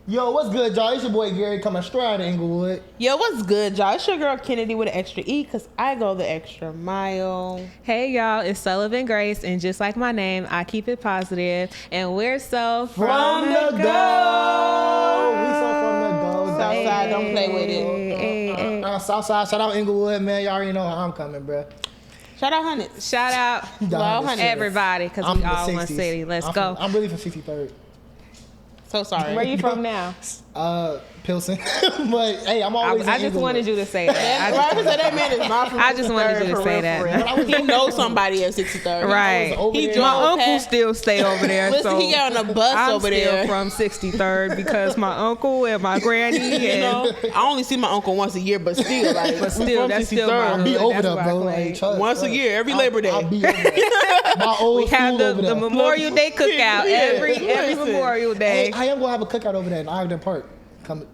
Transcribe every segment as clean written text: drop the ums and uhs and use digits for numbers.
Yo, what's good, y'all? It's your boy Gary coming straight out of Inglewood. Yo, what's good, y'all? It's your girl Kennedy with an extra E, because I go the extra mile. Hey, y'all, it's Sullivan Grace, and just like my name, I keep it positive, and we're so From the go. We so from the go. Southside, don't play with it. Southside, shout out Inglewood, man. Y'all already know how I'm coming, bro. Shout out Hundreds. Shout out everybody, because we all one city. Let's go. I'm really from 63rd. So sorry. Where you from now? Pilsen. But hey, I'm always. I just wanted you to say that. That man is not from 63rd. I just wanted you to say that. He knows somebody at 63rd. Right. My uncle still stay over there. Listen, so he got on a bus over there. I'm still from 63rd because my uncle and my granny. You know, I only see my uncle once a year, but still, that's still my I'll be over there, bro. Like, once a year, every Labor Day. I'll be over there. My old we have over the Memorial Day cookout every Memorial Day. Hey, I am gonna have a cookout over there in Ogden Park.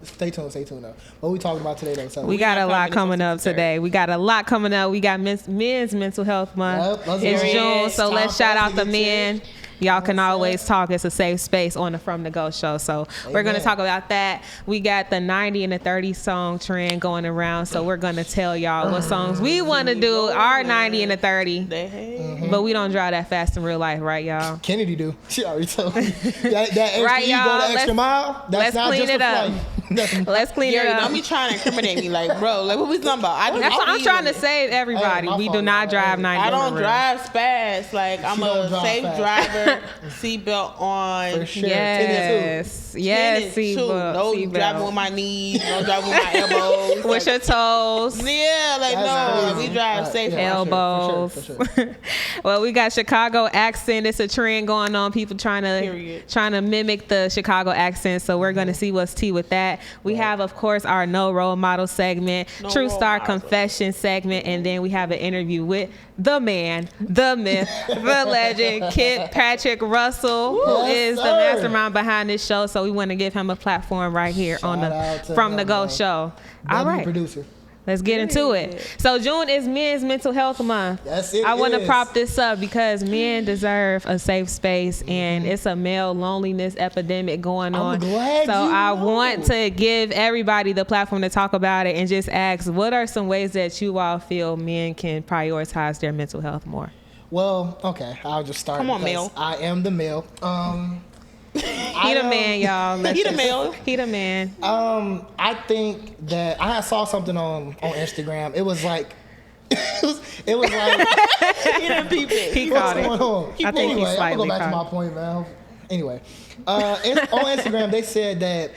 Stay tuned though. What we talking about today though? So we got a lot coming up today. We got men's mental health month. It's June, so let's shout out the men. Y'all can always talk. It's a safe space on the From the Go show. So we're going to talk about that. We got the 90 and the 30 song trend going around. So we're going to tell y'all what songs we want to do, our 90 and the 30. But we don't drive that fast in real life, right, y'all? Kennedy do. She already told me. That extra right, y'all. Go the extra mile, that's let's not clean just it up. Let's clean it up. Don't be trying to incriminate me. Like, bro, like, what we talking about? That's what I'm trying to save everybody. We do not drive 90. I don't drive fast. Like, I'm a safe driver. Seatbelt on. For sure. Yes. Seatbelt. No driving with my knees. No driving with my elbows. With your toes. Yeah, like, no. We drive safe. Elbows. For sure. Well, we got Chicago accent. It's a trend going on. People trying to mimic the Chicago accent. So we're going to see what's tea with that. We have, of course, our No Role Model segment, True Star Confession segment, and then we have an interview with the man, the myth, the legend, Kit Patrick Russell, who is the mastermind behind this show. So we want to give him a platform right here on the From the Go show. All right. Producer. Let's get into it. So June is Men's Mental Health Month. I want to prop this up because men deserve a safe space, and it's a male loneliness epidemic going on. Glad so I want to give everybody the platform to talk about it and just ask, what are some ways that you all feel men can prioritize their mental health more? Well, okay, I'll just start. Come on, male. I am the male. He the man, y'all. He the male. He the man. I think that I saw something on Instagram. It was like, it was like. He didn't peep it. He caught it. I think anyway, I'm gonna go back to my point, man. Anyway, on Instagram they said that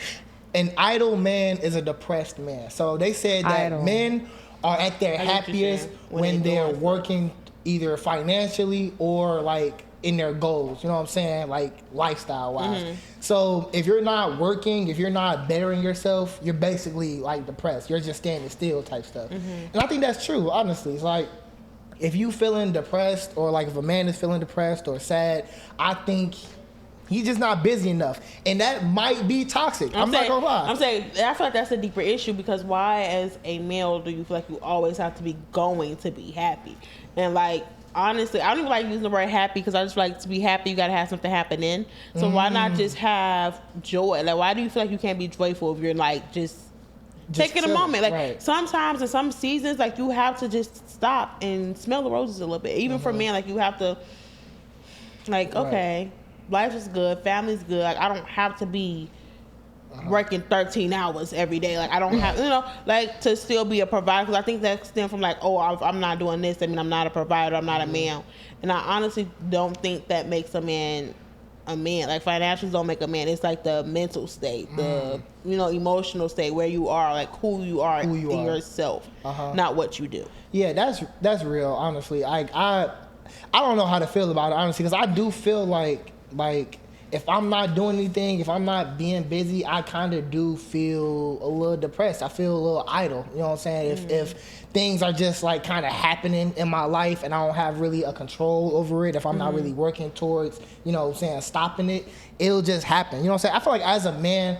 an idle man is a depressed man. So they said that men are at their happiest when they're working either financially or like in their goals, you know what I'm saying, like lifestyle wise. So if you're not working, if you're not bettering yourself, you're basically like depressed. You're just standing still type stuff. And I think that's true, honestly. It's like if you feeling depressed, or like if a man is feeling depressed or sad, I think he's just not busy enough, and that might be toxic. I'm not gonna lie. I'm saying I feel like that's a deeper issue, because why, as a male, do you feel like you always have to be going to be happy? And like, honestly, I don't even like using the word happy, because I just like to be happy. You gotta have something happen in. So why not just have joy? Like, why do you feel like you can't be joyful if you're like just taking a moment? Like sometimes in some seasons, like you have to just stop and smell the roses a little bit. Even for men, like you have to, like, okay, life is good, family's good. Like I don't have to be working 13 hours every day. Like I don't have, like to still be a provider. Because I think that stems from like, oh, I'm not doing this. I mean, I'm not a provider. I'm not a man. And I honestly don't think that makes a man a man. Like financials don't make a man. It's like the mental state, the emotional state, where you are, like who you are in yourself, not what you do. Yeah, that's real. Honestly, I don't know how to feel about it, honestly, because I do feel like if I'm not doing anything, if I'm not being busy, I kind of do feel a little depressed. I feel a little idle. You know what I'm saying? If things are just like kind of happening in my life and I don't have really a control over it, if I'm not really working towards, stopping it, it'll just happen. You know what I'm saying? I feel like as a man,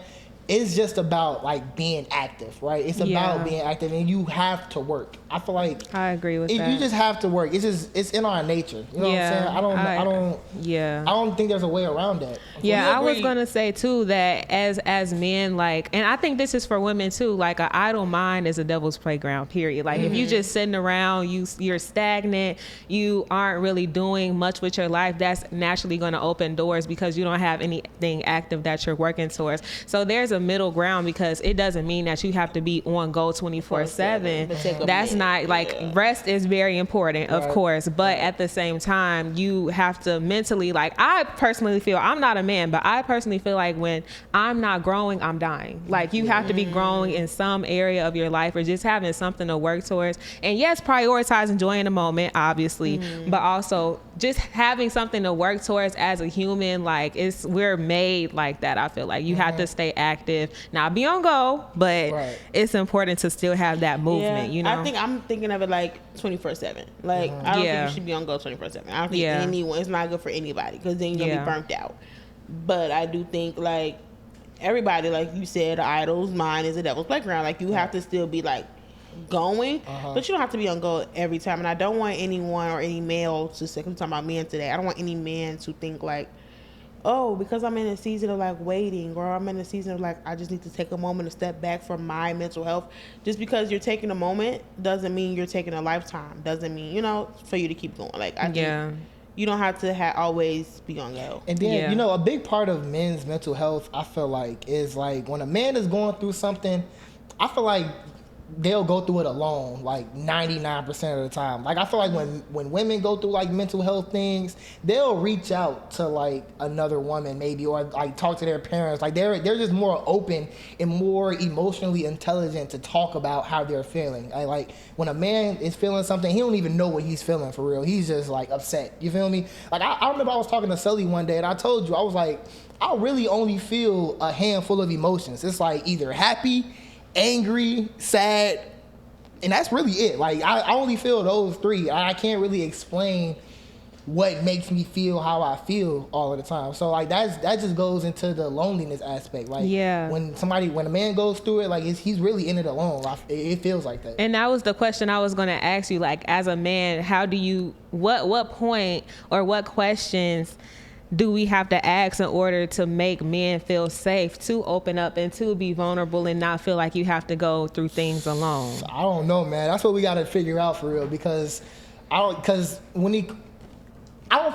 it's just about like being active, right? It's about being active, and you have to work. I feel like I agree with that. You just have to work. It's in our nature. You know what I'm saying? I don't think there's a way around that. Yeah, I was gonna say too that as men, like, and I think this is for women too. Like, an idle mind is a devil's playground. Period. Like, if you just sitting around, you're stagnant, you aren't really doing much with your life. That's naturally gonna open doors because you don't have anything active that you're working towards. So there's a middle ground because it doesn't mean that you have to be on go 24/7. That's not like rest is very important, of course, but at the same time, you have to mentally, like, I personally feel, I'm not a man, but I personally feel like when I'm not growing, I'm dying. Like, you have to be growing in some area of your life or just having something to work towards. And yes, prioritize enjoying the moment, obviously, but also just having something to work towards as a human. Like, we're made like that. I feel like you have to stay active, not be on go, but it's important to still have that movement. You know, I think I'm thinking of it like 24/7. Like, I don't think you should be on go 24/7. I don't think anyone, it's not good for anybody because then you're gonna be burnt out. But I do think, like, everybody, like you said, idle's mind is a devil's playground. Like, you have to still be like going, but you don't have to be on go every time. And I don't want anyone or any male to say, I'm talking about men today, I don't want any man to think like, oh, because I'm in a season of like waiting, or I'm in a season of like, I just need to take a moment to step back from my mental health. Just because you're taking a moment doesn't mean you're taking a lifetime. Doesn't mean, you know, for you to keep going. Like, I think you don't have to always be on go. And then, you know, a big part of men's mental health, I feel like, is like when a man is going through something, I feel like they'll go through it alone, like 99% of the time. Like, I feel like when women go through like mental health things, they'll reach out to like another woman maybe, or like talk to their parents. Like, they're just more open and more emotionally intelligent to talk about how they're feeling. Like when a man is feeling something, he don't even know what he's feeling for real. He's just like upset. You feel me? Like, I remember I was talking to Sully one day and I told you, I was like, I really only feel a handful of emotions. It's like either happy, angry, sad, and that's really it. Like, I only feel those three. I can't really explain what makes me feel how I feel all of the time. So like that just goes into the loneliness aspect. Like, when a man goes through it, like he's really in it alone. It feels like that. And that was the question I was going to ask you. Like, as a man, how do you, what point or what questions do we have to ask in order to make men feel safe to open up and to be vulnerable and not feel like you have to go through things alone? I don't know, man. That's what we got to figure out for real, because I don't feel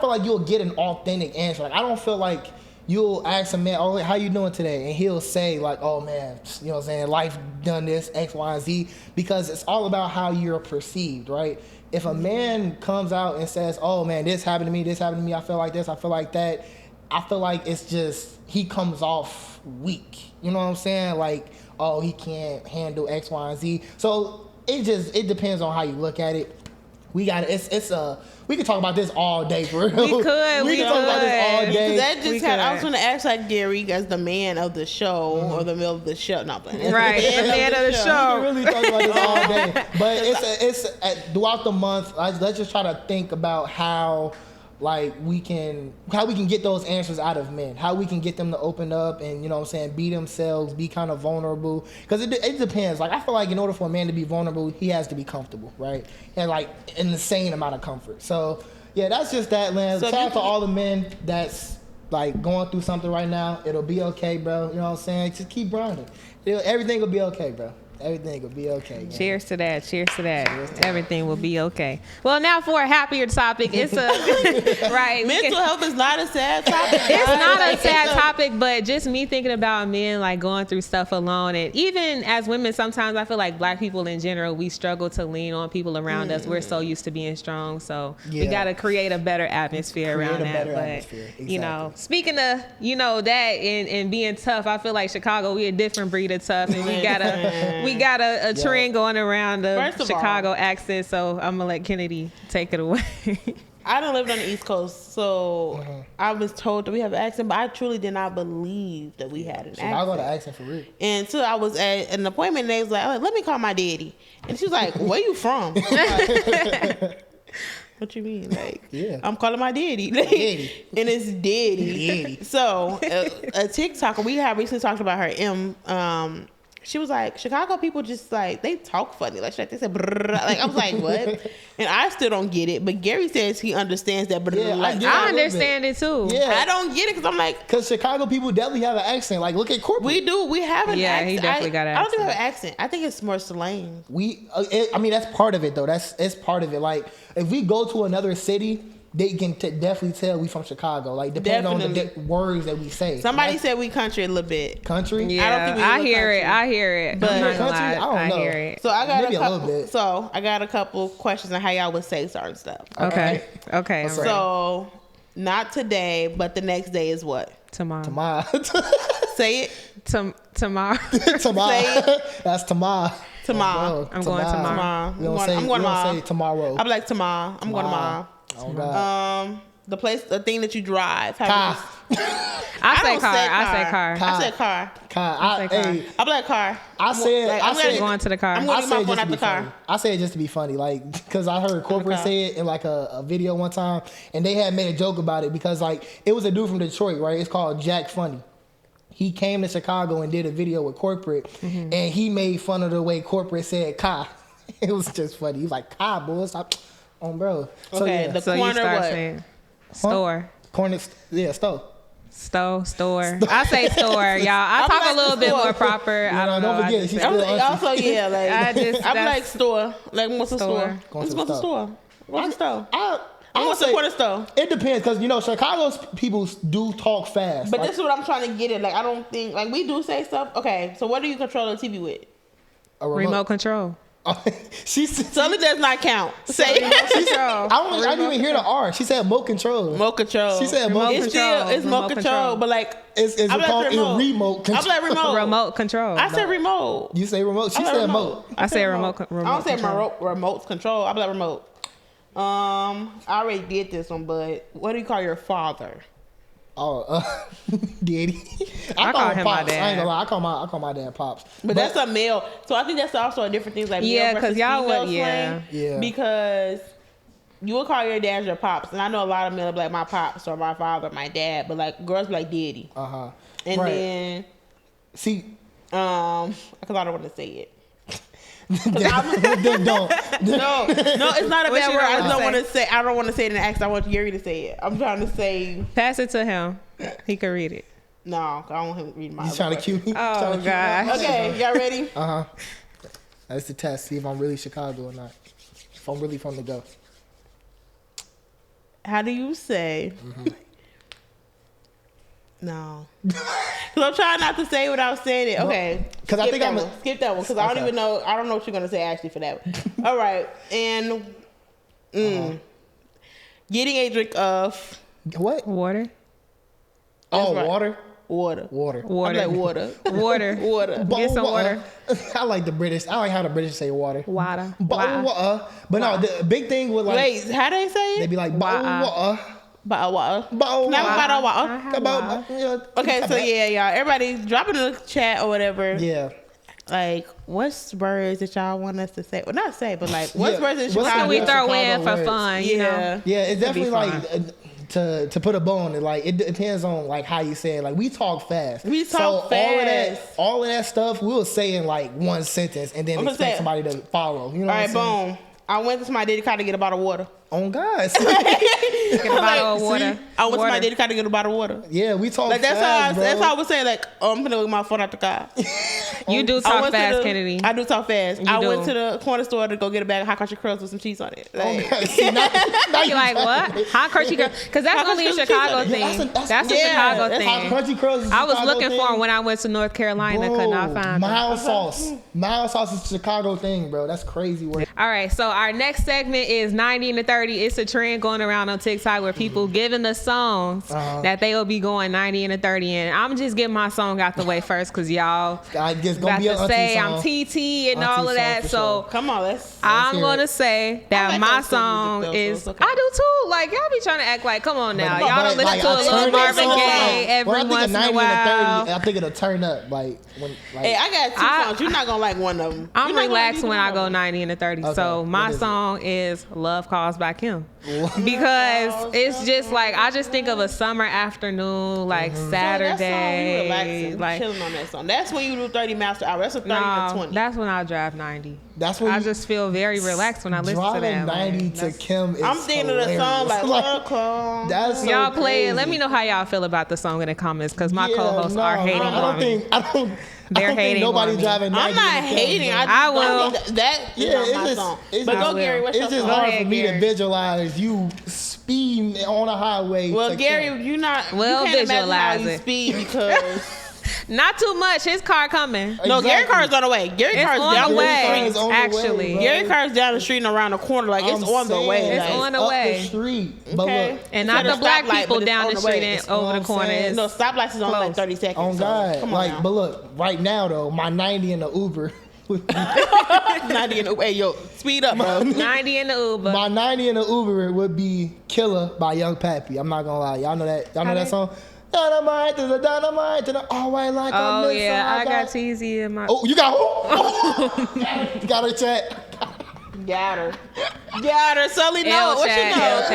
like you'll get an authentic answer. Like, I don't feel like you'll ask a man, oh, how you doing today? And he'll say like, oh man, you know what I'm saying, life done this, X, Y, and Z, because it's all about how you're perceived, right? If a man comes out and says, oh man, this happened to me, I feel like this, I feel like that, I feel like it's just, he comes off weak. You know what I'm saying? Like, oh, he can't handle X, Y, and Z. So it depends on how you look at it. We got we could talk about this all day, for real. We could talk about this all day. That just I was going to ask like Gary as the man of the show or the male of the show. No, but right, the man of the show. We can really talk about this all day. But it's throughout the month. Let's just try to think about how we can get those answers out of men, how we can get them to open up and, you know what I'm saying, be themselves, be kind of vulnerable, because it depends. Like, I feel like in order for a man to be vulnerable, he has to be comfortable, right? And like an insane amount of comfort. So yeah, that's just that, man. So shout out to all the men that's like going through something right now. It'll be okay, bro. You know what I'm saying? Just keep grinding. Everything will be okay, bro. Everything will be okay. Man. Cheers to that. Cheers to that. Everything will be okay. Well, now for a happier topic, it's right. Mental health is not a sad topic. It's not a sad topic, but just me thinking about men like going through stuff alone, and even as women, sometimes I feel like Black people in general, we struggle to lean on people around us. We're so used to being strong, so we got to create a better atmosphere around that. But exactly. You know, speaking of that and being tough, I feel like Chicago, we a different breed of tough, and we got a trend going around the Chicago accent, so I'm gonna let Kennedy take it away. I don't live on the East Coast, so I was told that we have an accent, but I truly did not believe that we had an accent. I got an accent for real. And so I was at an appointment, and they was like, oh, let me call my daddy. And she was like, where you from? What you mean? Like, I'm calling my daddy. Daddy. And it's daddy. So a TikToker, we have recently talked about her, she was like, Chicago people just like, they talk funny. Like they said, like I was like, what? And I still don't get it. But Gary says he understands that. But Yeah, like, I understand it too. Yeah. I don't get it because I'm like, because Chicago people definitely have an accent. Like, look at corporate. we do. We have an accent. He definitely got an accent. I don't think we have an accent. I think it's more slang. I mean, that's part of it though. It's part of it. Like, if we go to another city, they can definitely tell we from Chicago. Like, depending on the words that we say. Somebody said we country a little bit. Country? Yeah, I don't think I hear it. But I'm not gonna country? lie. I don't know. hear it. So I got Maybe a a little couple. bit. So I got a couple questions on how y'all would say certain stuff. Okay. Okay. What's I'm up? ready. So not today, but the next day is what? Tomorrow. Tamar. Say it. Tomorrow. Tamar. Say That's Tamar. Tomorrow. I'm going tomorrow. Tomorrow. We don't I'm say, going we don't tomorrow. say tomorrow. I'm like tomorrow. I'm going tomorrow. Oh, God. The thing that you drive. Car. I say don't car. say I say car. I said car. Car. say car. Hey, I'm like car. I said, Like, I I'm said, Going to the car. I'm I going to get my say it phone just out to the be car. funny. I say it just to be funny, like, because I heard corporate Okay. say it in like a video one time, and they had made a joke about it because like it was a dude from Detroit, right? It's called Jack Funny. He came to Chicago and did a video with corporate, and he made fun of the way corporate said "car." It was just funny. He was like, "Car, boy, stop on, bro." So Okay, yeah, the So you corner start what? saying store. corner, yeah, stove. Store. I say store, y'all. I I'm talk like a little bit store. more proper. I don't know. don't forget, I just she's say- still auntie. Also, yeah, like I'm that's- like store. Like what's the store? Store. Going to What's the the store? What's the store? I I'm would going to corner store. it depends because you know Chicago's people do talk fast. But Like, this is what I'm trying to get at. Like I don't think like we do say stuff. Okay, so what do you control the TV with? a remote control. She said, Something does not count. Say Control. I didn't even hear the R. She said remote control. remote control. She said Remote remote it's control. still it's remote Remote control, control. but like It's I'm like called remote. remote control. I'm like remote. Remote control. I said remote. You say remote. She I'm like said remote. remote. I say remote I don't say control. remote control. I'm like remote. I already did this one, but what do you call your father? Oh, Daddy. I call him my pops. I ain't dad. gonna lie. I call my dad pops. But that's a male. So I think that's also a different thing. Like Yeah, male 'cause versus y'all female would- yeah. slang. Yeah. Because you would call your dad your pops, and I know a lot of men will be like my pops or my father, my dad, but like girls be like daddy. And Right. then See, because I don't want to say it. then don't. No, it's not a What bad you word. I don't don't wanna want to say. I don't want to say it in the accent. I want Gary to say it. I'm trying to say Pass it to him. He can read it. no. I don't want him to read my. He's trying to word. cue me. Oh God. Okay, y'all ready? That's the test. See if I'm really Chicago or not. If I'm really from the go. How do you say? No. Because I'm trying not to say without saying it. Okay. 'Cause I Skip think that I'm a- one. Skip that one because I don't Okay. even know. I don't know what you're gonna say actually for that one. All right, and getting a drink of What? Water. Oh, right. water. water. Water. Water. I'm like water. Water. Water. Get some water. I like the British. I like how the British say water. Water. Water. But no, the big thing with like Wait, how they say they it? be like Water. water. Bottle water. Bottle Can I have a water. bottle water? About yeah. Okay, so yeah, y'all. Everybody drop it in the chat or whatever. Yeah. Like, what's words that y'all want us to say? Well, not say, but like, what's Yeah. words that What's What can we Yeah, throw Chicago in for words. fun? You know. Yeah, it's definitely fun. like to put a bow on it. Like it depends on like how you say it. Like we talk fast. We talk fast. All of that stuff we'll say in like one sentence and then I'm gonna expect say- somebody to follow. You know All what right, I'm saying? boom. I went to my daddy car to get a bottle of water. On God. Get a bottle of see? water. I went to my Water. daddy car to get a bottle of water. Yeah, we talk Like that's fast, how that's bro. how I was saying. Like, oh, I'm gonna get my phone out the car. You do I talk went to fast, the- Kennedy. I do talk fast. You I do. went to the corner store to go get a bag of hot country curls with some cheese on it. Oh, Like, God. See, now You like what? Hot crunchy girl? Because that's Hot only a crunchy Chicago cheese. thing. That's That's a yeah, Chicago that's Hot thing. crunchy curls is a I was Chicago looking thing. for them when I went to North Carolina. Could not find them. mild sauce. Mild sauce is a Chicago thing, bro. That's crazy work. All right, so our next segment is 90 and 30. It's a trend going around on TikTok where people giving the songs that they will be going 90 and 30 in. I'm just getting my song out the way first because y'all I guess gonna about be an to auntie say song. I'm TT and Auntie all of song that. for So sure. come on, let's. I'm hear gonna it. say that like my old school song music, though, is. so it's okay. I do too. Like y'all be trying to act like, come on now, But- y'all don't but, listen like, to a I little turn that Marvin song Gaye on. every When I think once of in a 90 and while. 30, I think it'll turn up. Like when, like Hey, I got two songs. You're not gonna like one of them. I'm relaxed when I go 90 and 30. Okay, So my what is it? song is "Love Calls" by Kim. because it's just like I just think of a summer afternoon, like Saturday, so that song, you relaxing, like chilling on that song. That's when you do 30 miles per hour. That's a 30 to 20. That's when I drive 90. That's when I just feel very relaxed when I listen to that. Driving 90 to Kim is I'm thinking of the song like welcome. That's so y'all play it. Let crazy. me know how y'all feel about the song in the comments because my co-hosts are hating on me. I don't They're hating on nobody me. driving 90 I'm not hating. I will. That is not my song. But go, Gary. What's your It's just song? hard ahead, for me Gary. to visualize you speeding on a highway. Well, to Gary, Kim. you're not. Well, you can't imagine how visualize you it. speed because Not too much. His car coming. no, Gary Exactly. Car's on the way. Gary It's Car's on down the the way. It's on the way, Actually, bro. Gary Car's down the street and around the corner. Like it's I'm on the way. saying, It's like, on the up way. the street. But Okay. look, and not It's the at a black stoplight, people but it's down on the the way. street and It's over what the I'm corner. saying. It's no, stoplights is on like close. 30 seconds. on so God, come on like, now. but look, right now though, my 90 in the Uber, would be- 90 in the hey yo, speed up, bro. 90 in the Uber. my 90 in the Uber would be "Killer" by Young Pappy. I'm not gonna lie, y'all know that. Y'all know that song. Dynamite to the dynamite to the all white like a Oh missile. yeah, I got TZ in my. Oh, you got who? You got her chat. Got her. Got her. Sully, no. L What you chat, know? L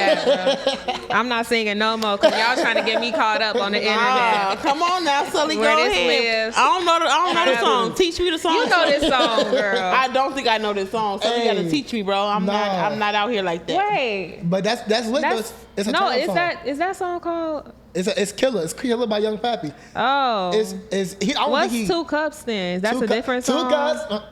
chat, bro. I'm not singing no more because y'all trying to get me caught up on the internet. Come on now, Sully, Where go this ahead. lives. I don't know the song. Teach me the song. You know this song, girl. I don't think I know this song. So you Hey, gotta teach me, bro. I'm no. not out here like that. Wait, But that's lit. that's It's a no. turn Is song. that song called? It's "Killer." It's "Killer" by Young Pappy. Oh, I don't what's think he, Two Cups then? That's Two a Cu- different Two song. Cups.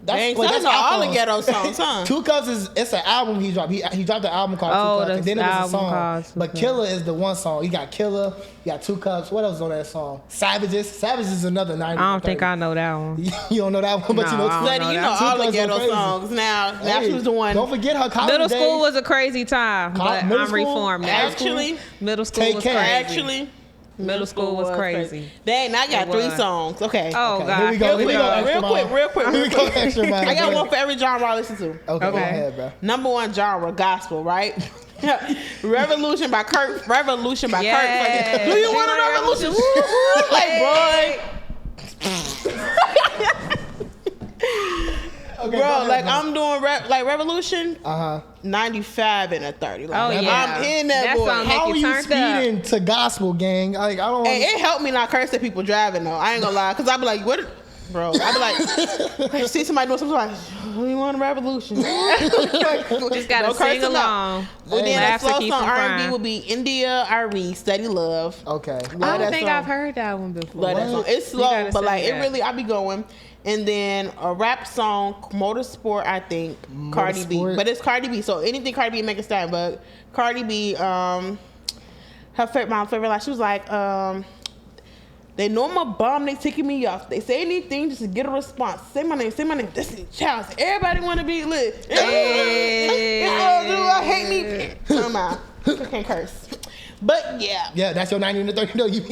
Dang, that's not all the ghetto songs, huh? Two Cups it's an album he dropped. He dropped an album called Oh, Two Cups, and then the it was a album song. called Two But Cups. Killer is the one song. You got Killer, you got Two Cups. What else is on that song? Savages. Savages is another 90. I don't think I know that one. You don't know that one, but you No, know. I don't Buddy, you know Two all the Cups ghetto go crazy. songs. Now Hey, she was the one. Don't forget her college Middle days. school was a crazy time, but middle I'm school? reformed now. Actually, Middle school was TK. crazy. actually, Middle school was crazy. Dang, I got It 3 was. songs. Okay. Oh Okay, God, here we go. Here we go. Extra mile. Real quick. Here we go. Extra mile. I got Go one for every genre I listen to. Okay, go Okay. ahead, bro. Number 1 genre, gospel, right? Revolution by Kurt. Yes. Do you want a revolution? Like, boy. Okay, Bro, go ahead, like bro. I'm doing Revolution, 95 and a 30. Like, Oh, yeah. I'm in that, That boy. song make How you are you turned up. speeding to gospel, gang? Like, I don't. Hey, it helped me not curse at people driving though. I ain't gonna lie, cause I be like, what, bro? I be like, see somebody doing something like, we want a revolution. Just gotta Don't curse sing them along. Well, then a Laugh to slow keep song from R&B crying. would be India, Irie, Steady Love. Okay. I Love don't that think song. I've heard that one before. Love that song. It's You slow, gotta but sing like it that. really, I be going. And then a rap song, Motorsport, I think, Cardi B. Motorsport. But it's Cardi B, so anything Cardi B make a style. But Cardi B, my favorite line, she was like, they know I'm a bomb, they ticking me off. They say anything just to get a response. Say my name, this is Charles. Everybody wanna be lit. Hey. I hate me. Come on. I can't curse. But yeah. Yeah, that's your 90 and the 30. No, you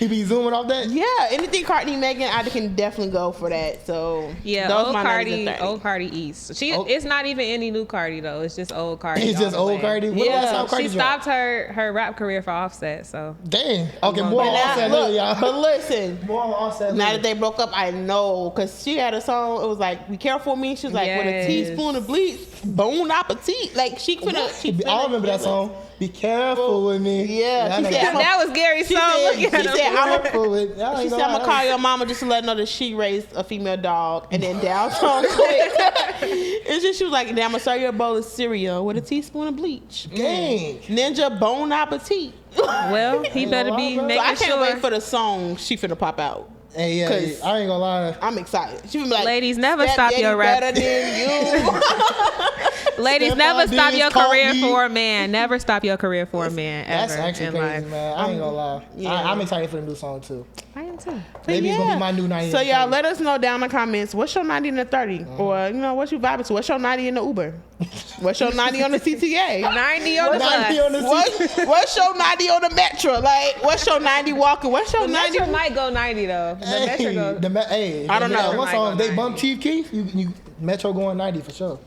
be zooming off that. Yeah, anything Cardi Megan, I can definitely go for that. So Yeah, those old my 90s Cardi, and 30s. old Cardi East. Oh. It's not even any new Cardi though. It's just old Cardi. It's all just the old way. Cardi. What Yeah, last time Cardi She dropped? stopped her rap career for Offset. So Damn. Okay, But more on Now, Offset look, later, y'all. but listen, More on Offset now later. that they broke up, I know because she had a song. It was like, "Be careful with me." She was like, "With a Yes. teaspoon of bleach, bon appetit." Like she finna. I remember that song. Be careful with me. Yeah, I she know said, that. that was Gary's She song. said- Look at she him. said, I'm a- Careful with- I ain't She said, gonna "I'm gonna lie. call your mama just to let her know that she raised a female dog." And then down song quick. It's just she was like, "Then I'm gonna serve you a bowl of cereal with a teaspoon of bleach." Dang. Ninja bon appetit. Well, he better be So So I making can't sure. wait for the song she finna pop out. Hey, yeah, 'Cause- I ain't gonna lie. I'm excited. She finna be like, Ladies, never "Step stop Daddy your rap." better than you. Ladies, Step never on stop this, your call career me. for a man. Never stop your career for a man ever That's actually in crazy, life. man. I ain't gonna lie. Yeah. I'm excited for the new song too. I am too. Maybe it's gonna be my new 90. So y'all let us know down in the comments, what's your 90 in the 30? Or, you know, what you vibing to? What's your 90 in the Uber? What's your 90 on the CTA? 90 on the 90 bus. on the What's your 90 on the Metro? Like, what's your 90 walking? What's your The 90? Metro might go 90 though. The Metro goes. Hey, I don't know. One Might song, go they 90. bump Chief Keef. You Metro going 90 for sure.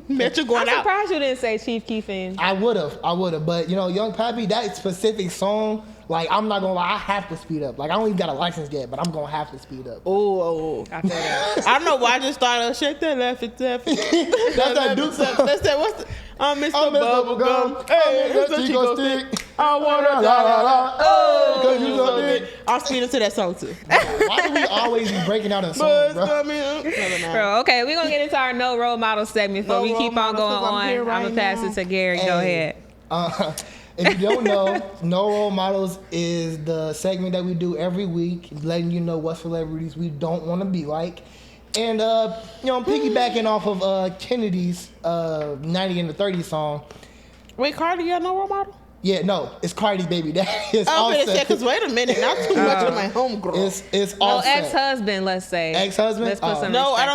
Metro going I'm out. surprised you didn't say Chief Keef in. I would have, but you know, Young Pappy, that specific song Like, I'm not gonna lie, I have to speed up. Like, I don't even got a license yet, but I'm gonna have to speed up. Oh, I feel that. I don't know why I just started shake that laugh and tap. That's that Duke song. That's that. What's the? Mr. Bubblegum. Hey, Mr. Chico Stick. I wanna la. Oh, you so big. I'm speeding to that song too. Why do we always be breaking out a song, bro? Bro, okay, we're gonna get into our no role model segment before we keep on going on. I'm gonna pass it to Gary. Go ahead. If you don't know, No Role Models is the segment that we do every week, letting you know what celebrities we don't want to be like. And, piggybacking off of Kennedy's 90 and the 30 song. Wait, Cardi got no role model? Yeah, no, it's Cardi, baby. That is Offset. Because wait a minute, not too much of my homegirl. It's Offset. Ex-husband, let's say. Ex-husband? Let's put some no, respect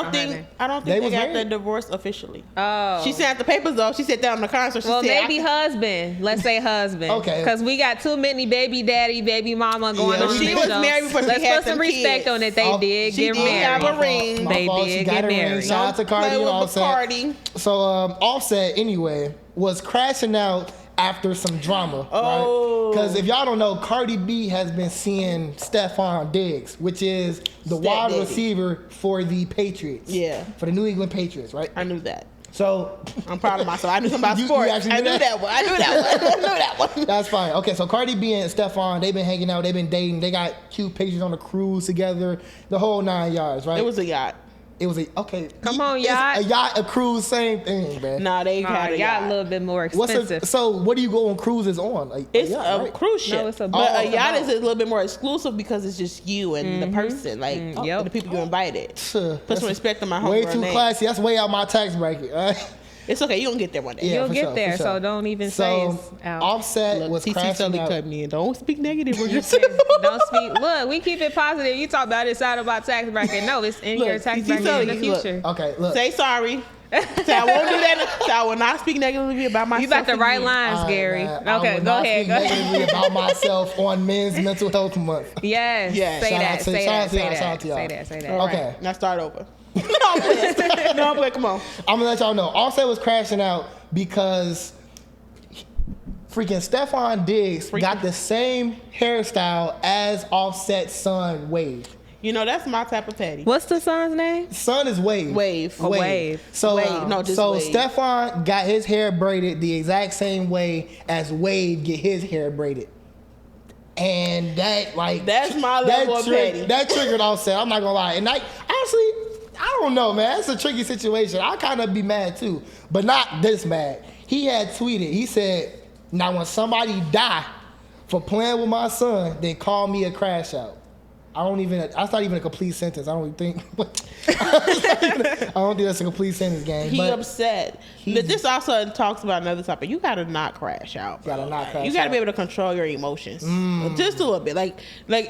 I don't think they got the divorce officially. Oh. She sent out the papers though. She said that on the car, so she said maybe husband. Let's say husband. Okay. Because we got too many baby daddy, baby mama going on. She was married before she had Let's put some respect kids. on it. They did get married. Have a ring. They did get married. Shout out to Cardi and Offset. So Offset anyway was crashing out after some drama, right? Because if y'all don't know, Cardi B has been seeing Stephon Diggs, which is the wide receiver for the Patriots. Yeah. For the New England Patriots, right? I knew that. So I'm proud of myself. I knew something about sports. I knew that one. That's fine. Okay, so Cardi B and Stephon, they've been hanging out, they've been dating, they got cute pictures on the cruise together, the whole 9 yards, right? It was a yacht. It was okay. Come on, yacht. A yacht, a cruise, same thing, man. Nah, they had a yacht. A little bit more expensive. So what do you go on cruises on? It's yacht, a right? cruise ship. No, it's a but a yacht is a little bit more exclusive because it's just you and the person, like and the people you invited. Put some respect on my homegirl Way name. too classy. That's way out my tax bracket. Right? It's okay. You gonna get there one day. Yeah, You'll get there, so don't even say it's out. Offset was crashing out. Cut me in. Don't speak negative. Don't speak. Look, we keep it positive. You talk about it's out of our tax bracket. No, it's in your tax bracket in the future. Okay, look. Say sorry. So I won't do that. So I will not speak negatively about myself. You got the right lines, Gary. Okay, go ahead. Go negatively about myself on Men's Mental Health Month. Yes. Say that. Say that. Okay. Now start over. No, but come on. I'm gonna let y'all know. Offset was crashing out because freaking Stephon Diggs got the same hairstyle as Offset's son, Wave. You know, that's my type of petty. What's the son's name? Son is Wave. Wave. So, Wave. No, just Wave. Stephon got his hair braided the exact same way as Wave get his hair braided. And that's my level of petty. That triggered Offset. I'm not gonna lie. And honestly, I don't know, man. It's a tricky situation. I kind of be mad too, but not this mad. He had tweeted. He said, "Now when somebody die for playing with my son, then call me a crash out." That's not even a complete sentence. I don't think that's a complete sentence, gang. He upset. But this also talks about another topic. You gotta not crash out. You gotta be able to control your emotions. Just a little bit. Like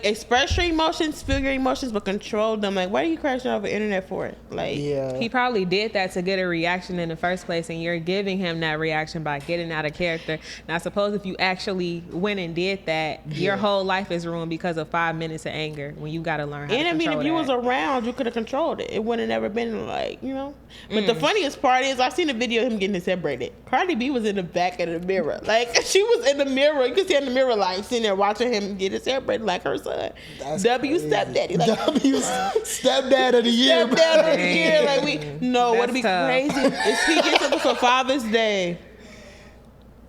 express your emotions, feel your emotions, but control them. Like, why are you crashing over the internet for it? Like, he probably did that to get a reaction in the first place, and you're giving him that reaction by getting out of character. Now, suppose if you actually went and did that, your whole life is ruined because of 5 minutes of anger. When you got to learn how to control that. If you was around, you could have controlled it. It wouldn't have never been But the funniest part is, I seen a video of him getting his hair braided. Cardi B was in the back of the mirror. Like, she was in the mirror. You could see in the mirror, like, sitting there watching him get his hair braided like her son. That's W crazy. Stepdaddy. Like, W Stepdad of the year. Stepdad of the year. Like, what'd be crazy is he gets something for Father's Day.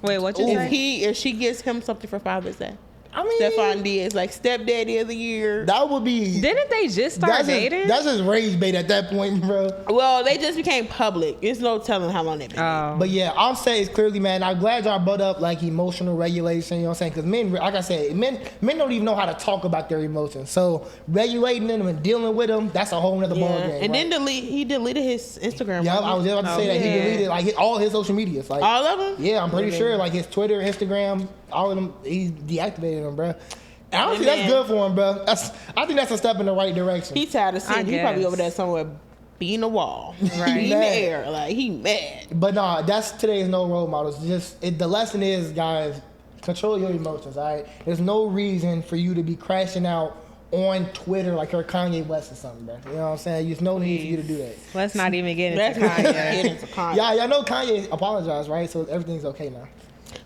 Wait, what you say? If she gets him something for Father's Day. I mean, Stephon Diggs, like stepdaddy of the year. That would be. Didn't they just start dating? That's just rage bait at that point, bro. Well, they just became public. There's no telling how long they've been. But yeah, Offset is clearly, man. I'm glad y'all brought up like emotional regulation. You know what I'm saying? Because men, like I said, men don't even know how to talk about their emotions. So regulating them and dealing with them, that's a whole nother ballgame. And right? then he deleted his Instagram. Yeah, I was just about to say that he deleted like all his social medias, like all of them. Yeah, I'm pretty sure, like his Twitter, Instagram, all of them. He deactivated them, bro. And honestly, that's good for him, bro. I think that's a step in the right direction. He tired of seeing. He probably over there somewhere beating the wall, right? He in the air, like he mad. But nah, that's today's no role models. The lesson is, guys, control your emotions. All right, there's no reason for you to be crashing out on Twitter like you're Kanye West or something, bro. You know what I'm saying? There's no need for you to do that. Let's not even get into Kanye. Yeah, I know Kanye apologized, right? So everything's okay now.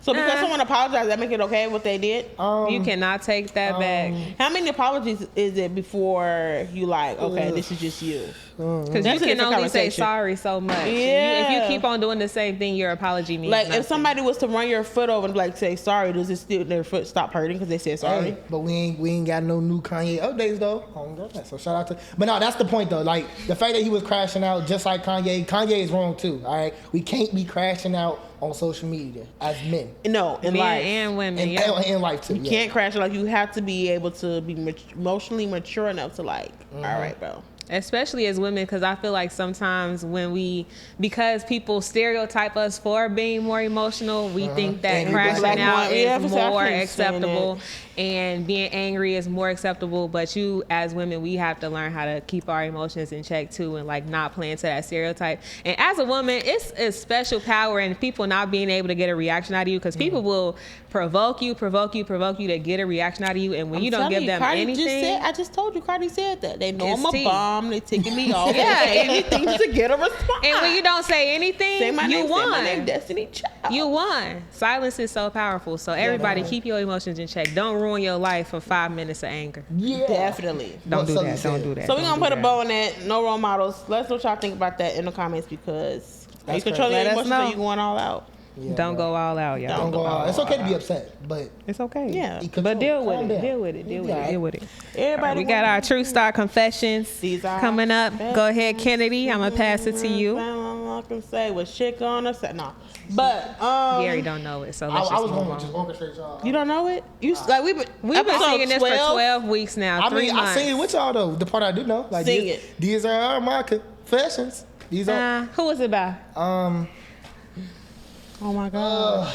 So because someone apologized, that make it okay what they did? You cannot take that back. How many apologies is it before you like, okay, this is just you? Because you can only say sorry so much. Yeah. If you keep on doing the same thing, your apology means like nothing. if somebody was to run your foot over and like say sorry, does it still their foot stop hurting because they said sorry? Hey, but we ain't got no new Kanye updates though. So shout out to. But no, that's the point though. Like the fact that he was crashing out just like Kanye. Kanye is wrong too. All right, we can't be crashing out on social media as men. No, in men life and women, and in life too. You can't crash it. Like you have to be able to be emotionally mature enough to like, all right, bro. Especially as women, because I feel like sometimes because people stereotype us for being more emotional, we think that crashing out is more acceptable and being angry is more acceptable. But you, as women, we have to learn how to keep our emotions in check too, and like not play into that stereotype. And as a woman, it's a special power in people not being able to get a reaction out of you, because people will provoke you to get a reaction out of you, and when you don't give them anything. I just told you, Cardi said that they know I'm a bomb. They taking me off. Yeah, anything to get a response. And when you don't say anything, you won. Say my name, Destiny Child. You won. Silence is so powerful. So everybody, keep your emotions in check. Don't ruin your life for 5 minutes of anger. Yeah, definitely. Don't do that. Don't do that. So we're gonna put a bow on that. No role models. Let us know what y'all think about that in the comments, because you control your emotions, so you going all out. Yeah, don't go all out, y'all. Don't go all out. It's okay to be upset, but it's okay. Yeah, but deal with it. Everybody, we got our True Star confessions coming up. Go ahead, Kennedy. I'm gonna pass it to you. I can say what shit gonna say. No, but Gary don't know it, so let's I was going to just orchestrate y'all. You don't know it? You like we've been singing this for 12 weeks now. I mean, I sing it with y'all though. The part I do know, like sing it. These are my confessions. These are. Who was it by? Oh my god.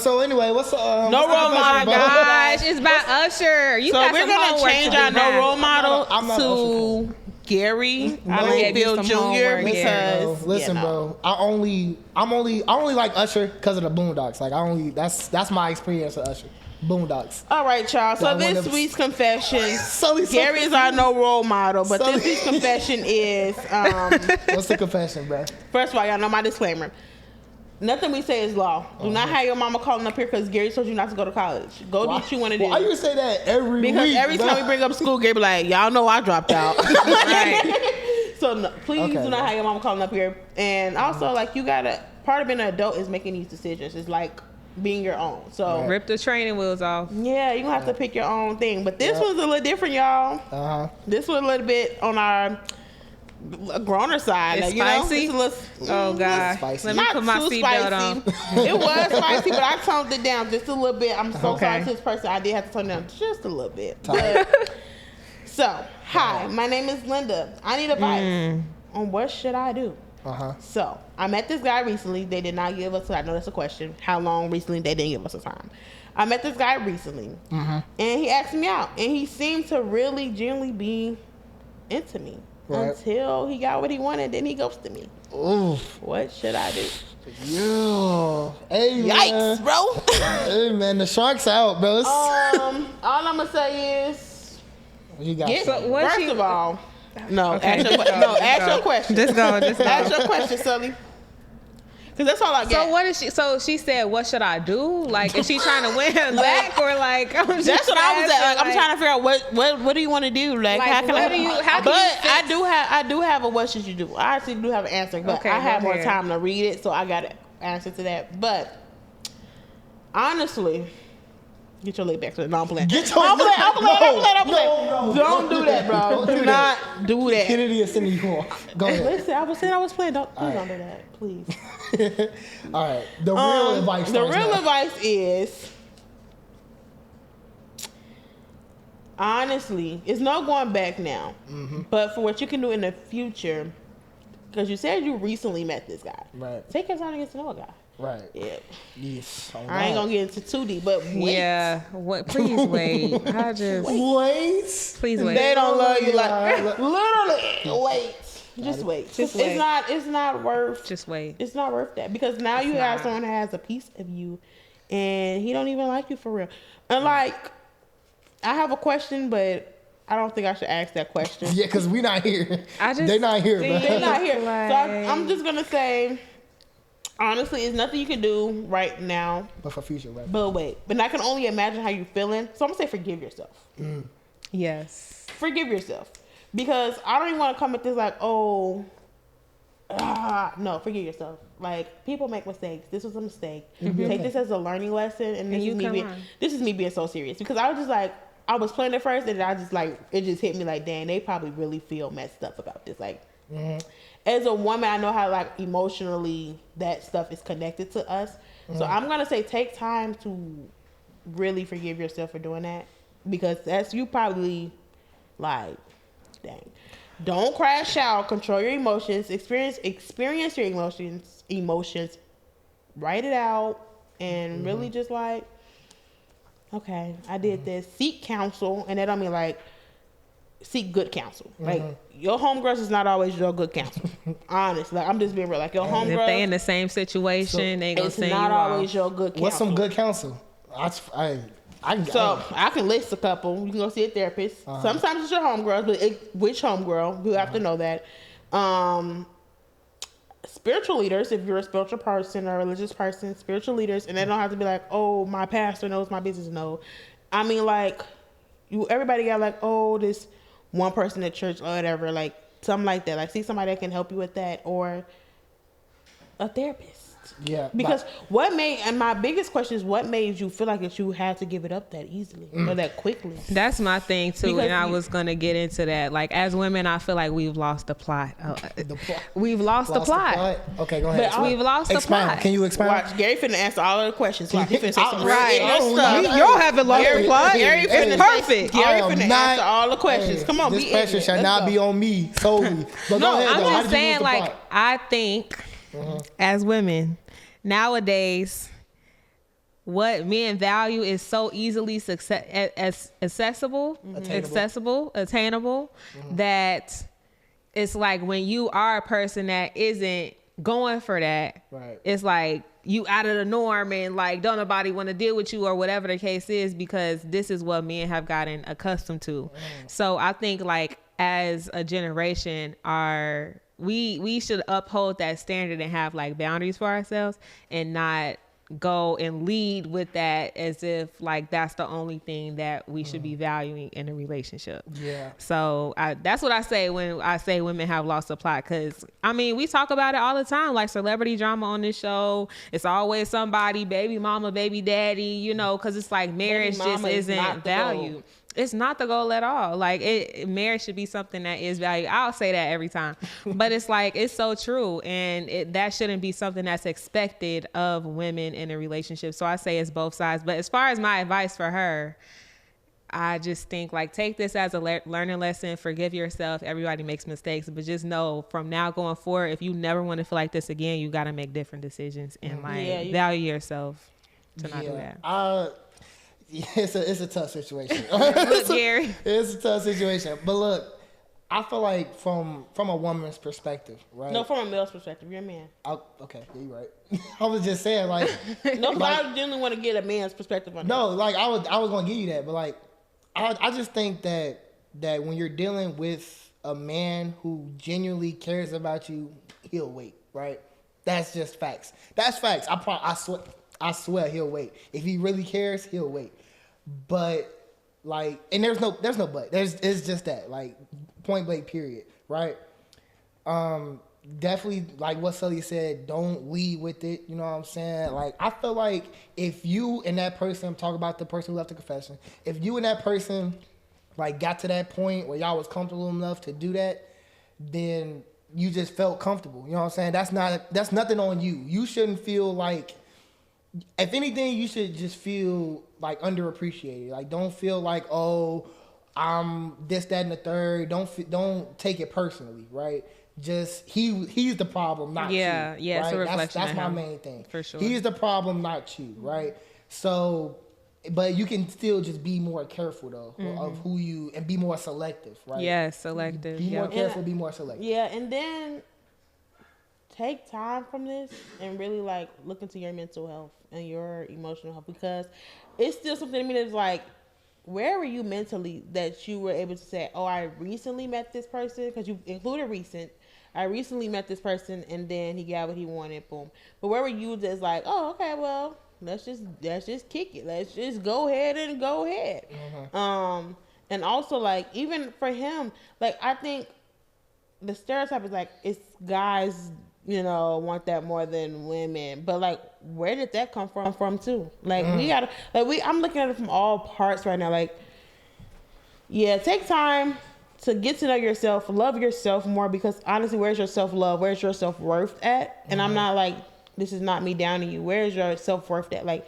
So anyway, what's no role model? Gosh, it's by Usher. You got we're gonna change our no role model to Gary Mayfield Jr. because listen, bro, I only like Usher because of the Boondocks. Like that's my experience with Usher. Boondocks. All right, y'all. So this week's confession, Gary is our no role model, but this week's confession is what's the confession, bro? First of all, y'all know my disclaimer. Nothing we say is law. Do not have your mama calling up here because Gary told you not to go to college. Go do what you want to do. Why you say that every week? Because every time we bring up school, Gary be like, y'all know I dropped out. Right. So no, please do not have your mama calling up here. And also, like, you gotta, part of being an adult is making these decisions. It's like being your own. So rip the training wheels off. Yeah, you're gonna have to pick your own thing. But this one's a little different, y'all. This was a little bit on our growner side. It's like, spicy? Know, it's a little, oh god, let me put my seatbelt on. It was spicy, but I toned it down just a little bit. I'm so sorry to this person. I did have to tone it down just a little bit. But, so hi, my name is Linda. I need advice on what should I do. So I met this guy recently. They did not give us, I know that's a question, how long recently. They didn't give us a time. I met this guy recently and he asked me out, and he seemed to really genuinely be into me. Until he got what he wanted, then he ghosted me. Oof. What should I do? Yo. Hey, yikes, bro. Hey, man, the shark's out, bro. All I'm going to say is, you got first of all, ask your question. Just go. Ask your question, Sully. Because that's all I get. So what is she? So she said, "What should I do? Like, is she trying to win him back, or like?" That's what I was at. Like, I'm trying to figure out what do you want to do? Like how can I do have a what should you do? I actually do have an answer, but I have more time to read it, so I got an answer to that. But honestly, get your leg back to the non-plan. I'm playing. Don't do that, bro. Do not do that. Kennedy is sending you off. Go ahead. Listen, I was saying I was playing. Don't do that, please. All right. The real advice. The real advice is, honestly, it's no going back now. But for what you can do in the future, because you said you recently met this guy. Right. Take your time to get to know a guy. Right. Yeah. Yes. I ain't gonna get into too deep, but wait. Yeah. What? Please wait. I just wait. Please wait. They don't love you like literally. Wait. Just wait. It's not worth. Just wait. It's not worth that, because now you have someone that has a piece of you, and he don't even like you for real. And like, I have a question, but I don't think I should ask that question. Yeah, because we're not here. They're not here, bro. They're not here. So I'm just gonna say, Honestly, it's nothing you can do right now. But for future, right? But I can only imagine how you're feeling. So I'm gonna say forgive yourself. Yes. Forgive yourself. Because I don't even want to come at this like, no, forgive yourself. Like, people make mistakes. This was a mistake. Take this as a learning lesson. And this is me being so serious. Because I was just like, I was playing it first, and I just like, it just hit me like, dang, they probably really feel messed up about this. Like, as a woman, I know how like emotionally that stuff is connected to us. So I'm gonna say take time to really forgive yourself for doing that, because that's you probably like, dang. Don't crash out. Control your emotions. Experience your emotions. Write it out, and really just like, okay, I did this. Seek counsel, and that don't mean like seek good counsel. Like, your homegirls is not always your good counsel. Honestly, like, I'm just being real. Like, your homegirls, if they in the same situation, they gonna send you off. It's not always your good counsel. What's some good counsel? I can list a couple. You can go see a therapist. Sometimes it's your homegirls, but which homegirl? You have to know that. Spiritual leaders, if you're a spiritual person or a religious person, spiritual leaders, and they don't have to be like, oh, my pastor knows my business. No, I mean, like, everybody got like, oh, this one person at church or whatever, like something like that. Like, see somebody that can help you with that, or a therapist. Yeah. Because my biggest question is, what made you feel like that you had to give it up that easily or that quickly? That's my thing too, and I was gonna get into that. Like, as women, I feel like we've lost the plot. We've lost the plot. Okay, go ahead. But we've lost the plot. Can you expound? Watch, Gary finna answer all of the questions. Watch, he finna say some right. Y'all haven't lost the plot. Gary finna perfect. Gary finna answer all the questions. Come on, this pressure shall not be on me solely. But no, go ahead, I'm just saying, like, I think as women nowadays, what men value is so easily accessible, attainable, that it's like when you are a person that isn't going for that, right, it's like you out of the norm, and like don't nobody want to deal with you or whatever the case is, because this is what men have gotten accustomed to. So I think, like, as a generation, we should uphold that standard and have like boundaries for ourselves, and not go and lead with that as if like that's the only thing that we should be valuing in a relationship. Yeah. So that's what I say when I say women have lost the plot, because I mean, we talk about it all the time, like celebrity drama on this show. It's always somebody, baby mama, baby daddy, you know, because it's like marriage just isn't valued. It's not the goal at all. Like, marriage should be something that is valued. I'll say that every time, but it's like, it's so true. And that shouldn't be something that's expected of women in a relationship. So I say it's both sides. But as far as my advice for her, I just think, like, take this as a learning lesson. Forgive yourself. Everybody makes mistakes, but just know from now going forward, if you never want to feel like this again, you got to make different decisions and value yourself to not do that. It's a tough situation. Look, Gary. It's a tough situation. But look, I feel like from a woman's perspective, right? No, from a male's perspective. You're a man. Okay, yeah, you're right. I was just saying, like... No, but I genuinely want to get a man's perspective on that. No, like, I was going to give you that, but, like, I just think that when you're dealing with a man who genuinely cares about you, he'll wait, right? That's just facts. That's facts. I swear he'll wait. If he really cares, he'll wait. But, like, and there's no but. It's just that, like, point blank period, right? Definitely, like what Sully said, don't lead with it. You know what I'm saying? Like, I feel like if you and that person, talk about the person who left the confession, if you and that person, like, got to that point where y'all was comfortable enough to do that, then you just felt comfortable. You know what I'm saying? That's nothing on you. You shouldn't feel like, if anything, you should just feel like underappreciated. Like, don't feel like, oh, I'm this, that, and the third. Don't take it personally, right? Just he's the problem, not you. Yeah, right? It's a reflection. That's my main thing. For sure. He's the problem, not you, right? So, but you can still just be more careful though of who you, and be more selective, right? Yes, selective. Be more careful, be more selective. Yeah, and then take time from this and really like look into your mental health and your emotional health, because it's still something to me that's like, where were you mentally that you were able to say, oh, I recently met this person, because you included recent, I recently met this person and then he got what he wanted, boom. But where were you just like, oh, okay, well, let's just kick it. Let's just go ahead. And also, like, even for him, like, I think the stereotype is like, it's guys, you know, want that more than women. But, like, where did that come from too? Like, we gotta, like, I'm looking at it from all parts right now. Like, yeah, take time to get to know yourself, love yourself more, because honestly, where's your self-love? Where's your self-worth at? And I'm not like, this is not me downing you. Where's your self-worth at? Like,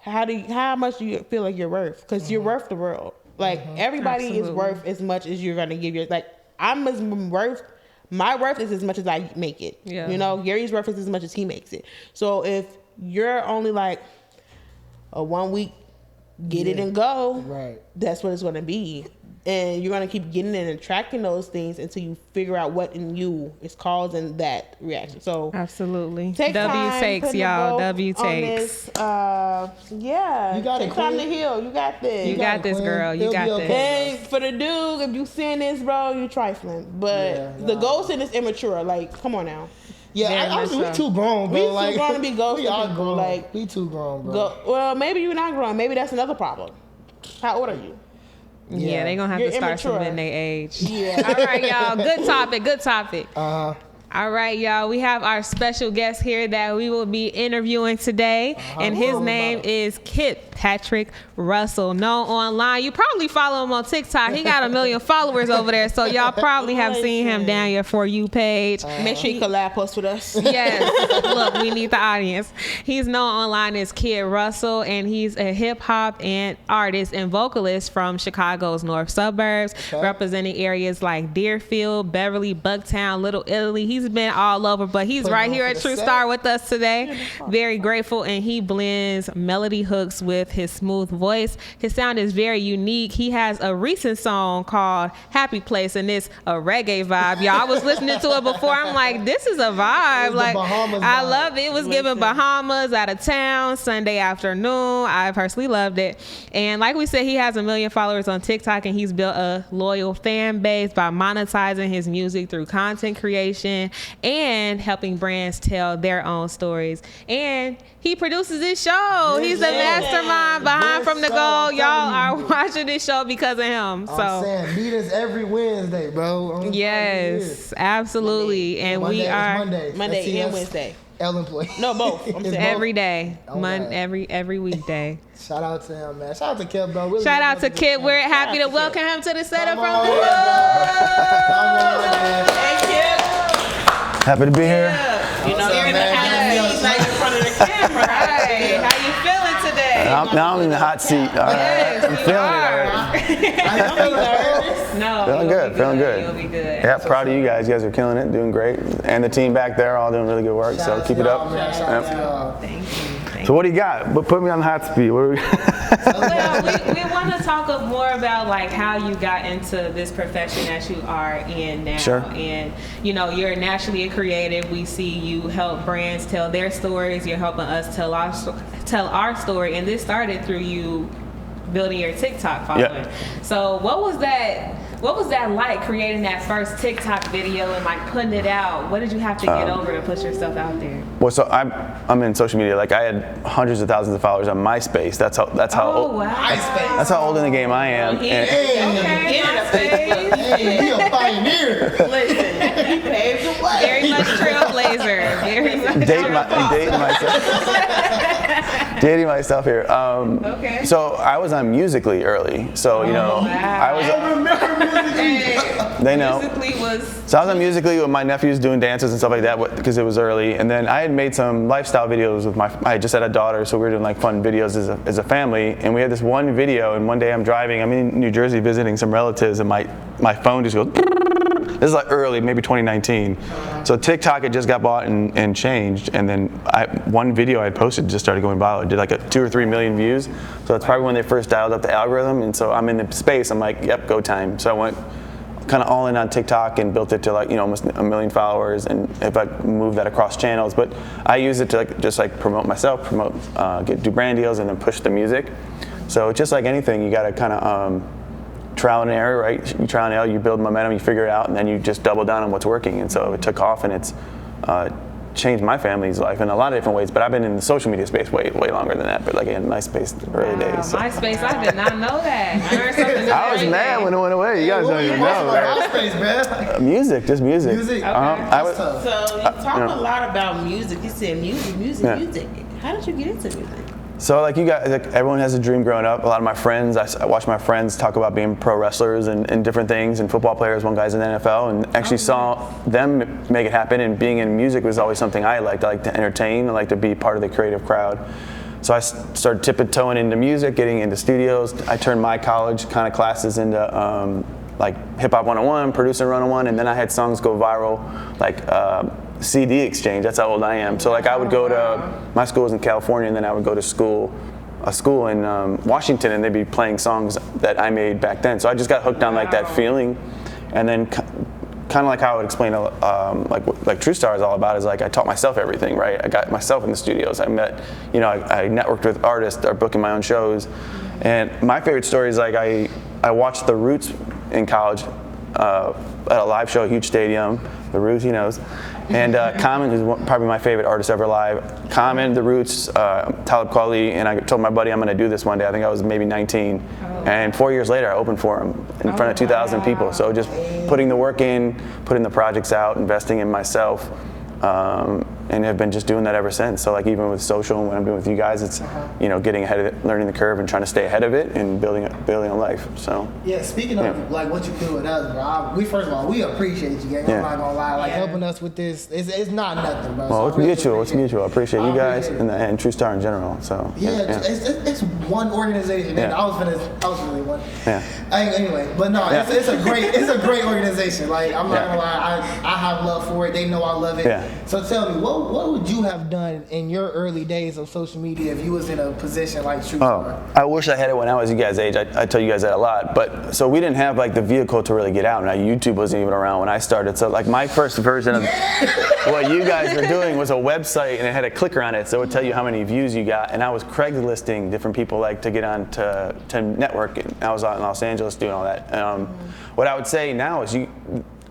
how much do you feel like you're worth? Because you're worth the world. Like, everybody is worth as much as you're going to give your, like, my worth is as much as I make it. Yeah. You know, Gary's worth is as much as he makes it. So if you're only like a 1 week, get it and go, right? That's what it's going to be. And you're going to keep getting and attracting those things until you figure out what in you is causing that reaction. So absolutely. Take W takes, y'all. W takes. Yeah. You got Take time to heal. You got this. You got this, girl. You got this. And for the dude, if you saying this, bro, you trifling. But the ghosting is immature. Like, come on now. Yeah, we too grown, bro. We too grown to be ghosting. We all people. grown. Like, we too grown, bro. Well, maybe you're not grown. Maybe that's another problem. How old are you? Yeah, they're going to have to start submitting their age. Yeah. All right, y'all. Good topic. All right, y'all. We have our special guest here that we will be interviewing today. And his name is Kit Patrick Russell. Known online. You probably follow him on TikTok. He got 1 million followers over there. So y'all probably have seen him down your For You page. Make sure you collab post with us. Yes. Look, we need the audience. He's known online as Kit Russell, and he's a hip hop and artist and vocalist from Chicago's north suburbs, representing areas like Deerfield, Beverly, Bucktown, Little Italy. He's been all over, but he's right here at True Star with us today. Very grateful, and he blends melody hooks with his smooth voice. His sound is very unique. He has a recent song called Happy Place, and it's a reggae vibe. Y'all, I was listening to it before. I'm like, this is a vibe. Like, I love it. It was giving Bahamas, out of town, Sunday afternoon. I personally loved it. And like we said, he has 1 million followers on TikTok, and he's built a loyal fan base by monetizing his music through content creation and helping brands tell their own stories. And he produces this show. He's the mastermind behind From the Goal. Y'all are watching this show because of him. I'm saying, meet us every Wednesday, bro. Yes, absolutely. And Monday, we are Monday and Wednesday. Ellen play. No, both. I'm saying every day, every weekday. Shout out to him, man. Shout out to Kit, bro. Really Shout out to Kit. We're happy to welcome him to the setup From the Goal. Thank you. Happy to be here. You know, you're in the hot seat, like in front of the camera. Hey, how you feeling today? Now I'm in the hot seat. All right. Yes, I'm feeling it already. No. Feeling good. You'll be good. Yeah, proud of you guys. You guys are killing it, doing great. And the team back there all doing really good work. So keep it up. Thank you. So what do you got? Put me on the hot seat. Well, we want to talk more about like how you got into this profession that you are in now. Sure. And you know, you're naturally a creative. We see you help brands tell their stories. You're helping us tell our story. And this started through you building your TikTok following. Yeah. So what was that like, creating that first TikTok video and like putting it out? What did you have to get over to put yourself out there? Well, so I'm in social media. Like I had hundreds of thousands of followers on MySpace. That's how Oh, wow. That's how old in the game I am. He a pioneer. Listen, he paved the way. Very much trailblazer. Very much dating myself here. Okay. So I was on Musical.ly early. So I remember Musical.ly. They know. Musical.ly was. So I was on Musical.ly with my nephews doing dances and stuff like that because it was early. And then I had made some lifestyle videos with I just had a daughter, so we were doing like fun videos as a family. And we had this one video, and one day I'm driving, I'm in New Jersey visiting some relatives, and my phone just goes. This is like early, maybe 2019. So TikTok had just got bought and changed, and then one video I had posted just started going viral. It did like 2 or 3 million views. So that's probably when they first dialed up the algorithm. And so I'm in the space. I'm like, yep, go time. So I went kind of all in on TikTok and built it to like almost 1 million followers. And if I move that across channels, but I use it to just promote myself, do brand deals, and then push the music. So just like anything, you got to kind of trial and error, right? You trial and error, you build momentum, you figure it out, and then you just double down on what's working. And so it took off, and it's changed my family's life in a lot of different ways. But I've been in the social media space way longer than that. But like in MySpace, early days. So. MySpace, I did not know that. I learned something I was mad when it went away. You guys don't even know. MySpace, man. Music, just music. Music. Okay. So you talk a lot about music. You said music. How did you get into music? So like you guys, like everyone has a dream growing up. A lot of my friends, I watch my friends talk about being pro wrestlers and different things, and football players. One guy's in the NFL, and actually saw them make it happen. And being in music was always something I liked. I like to entertain. I like to be part of the creative crowd. So I started tipping-toeing into music, getting into studios. I turned my college kind of classes into like Hip Hop 101, Producing 101, and then I had songs go viral, like CD exchange. That's how old I am. So like I would go to, my school was in California, and then I would go to a school in Washington, and they'd be playing songs that I made back then. So I just got hooked on like that feeling, and then kind of like how I would explain like True Star is all about is like I taught myself everything, right? I got myself in the studios. I met, I networked with artists that are booking my own shows, and my favorite story is like I watched The Roots in college at a live show, a huge stadium. The Roots, he knows. And Common, who's probably my favorite artist ever live. Common, The Roots, Talib Kweli, and I told my buddy I'm going to do this one day. I think I was maybe 19. And 4 years later, I opened for him in front of 2,000 people. So just putting the work in, putting the projects out, investing in myself, and have been just doing that ever since. So like even with social and what I'm doing with you guys, it's getting ahead of it, learning the curve, and trying to stay ahead of it, and building a life. So yeah, speaking of like what you do with us, bro, first of all we appreciate you, gang. I'm not gonna lie, like helping us with this, it's not nothing, bro. Well, so it's mutual. I appreciate you guys and True Star in general. So it's one organization. Yeah. I was really one. Yeah. Anyway, but no, it's a great organization. Like I'm not gonna lie, I have love for it. They know I love it. Yeah. So tell me, what would you have done in your early days of social media if you was in a position like True Star? I wish I had it when I was you guys' age. I tell you guys that a lot. But so we didn't have like the vehicle to really get out. Now YouTube wasn't even around when I started. So like my first version of what you guys were doing was a website, and it had a clicker on it, so it would tell you how many views you got. And I was Craigslisting different people like to get on to network. And I was out in Los Angeles doing all that. What I would say now is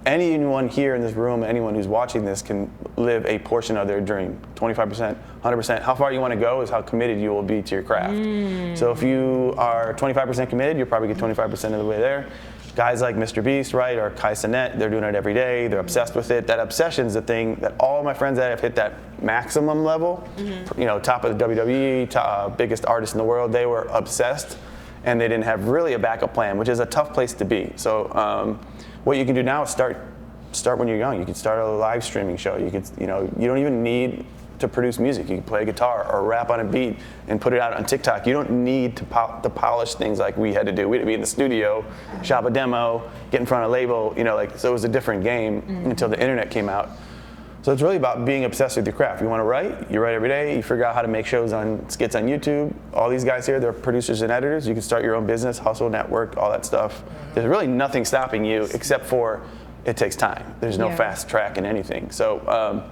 anyone here in this room, anyone who's watching this can live a portion of their dream. 25%, 100%. How far you want to go is how committed you will be to your craft. So if you are 25% committed, you'll probably get 25% of the way there. Guys like Mr. Beast, right, or Kai Cenat, they're doing it every day. They're obsessed with it. That obsession is the thing that all of my friends that have hit that maximum level, top of the WWE, biggest artist in the world, they were obsessed, and they didn't have really a backup plan, which is a tough place to be. So what you can do now is start when you're young. You can start a live streaming show. You could, you don't even need to produce music. You can play guitar or rap on a beat and put it out on TikTok. You don't need to polish things like we had to do. We had to be in the studio, shop a demo, get in front of a label. So it was a different game until the internet came out. So it's really about being obsessed with your craft. You want to write, you write every day. You figure out how to make skits on YouTube. All these guys here, they're producers and editors. You can start your own business, hustle, network, all that stuff. There's really nothing stopping you except for it takes time. There's no fast track in anything. So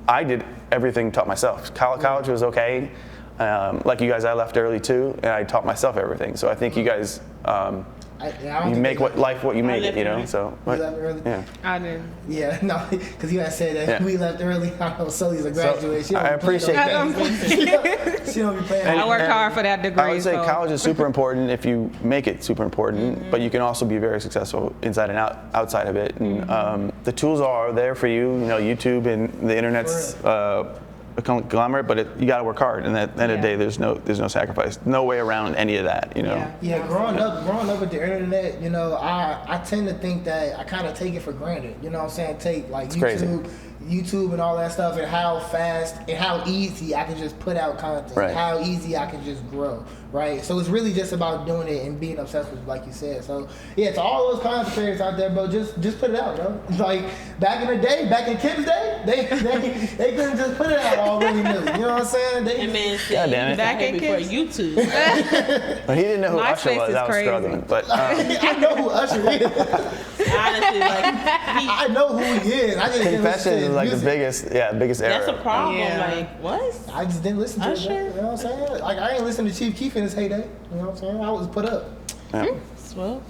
I did everything, taught myself. College was okay. Like you guys, I left early too, and I taught myself everything. So I think you guys, you make what you make it, So you left early? Yeah, I did. Yeah, no, because you had said that we left early. I know Sully's a graduate. I appreciate that. She don't be playing. I worked hard for that degree. I would say college is super important if you make it super important, but you can also be very successful inside and outside of it. And the tools are there for you. YouTube and the internet's a conglomerate, but you got to work hard. And at the end of the day, there's no sacrifice, no way around any of that. Yeah, growing up with the internet, I tend to think that I kind of take it for granted. You know what I'm saying? Take like YouTube and all that stuff, and how fast and how easy I can just put out content, how easy I can just grow, right? So it's really just about doing it and being obsessed with it, like you said. So yeah, to all those content creators out there, bro, just put it out, bro. Like back in the day, back in Kim's day, they couldn't just put it out all really new. You know what I'm saying? God damn it. Back in before YouTube. But he didn't know who Usher was. I was struggling. But I know who Usher is. Honestly, I know who he is. I just Confession is like the biggest error. That's a problem. Yeah. Like what? I just didn't listen to Usher? it. You know what I'm saying? Like I ain't listened to Chief Keef in his heyday. You know what I'm saying? I was put up. Yeah. Well,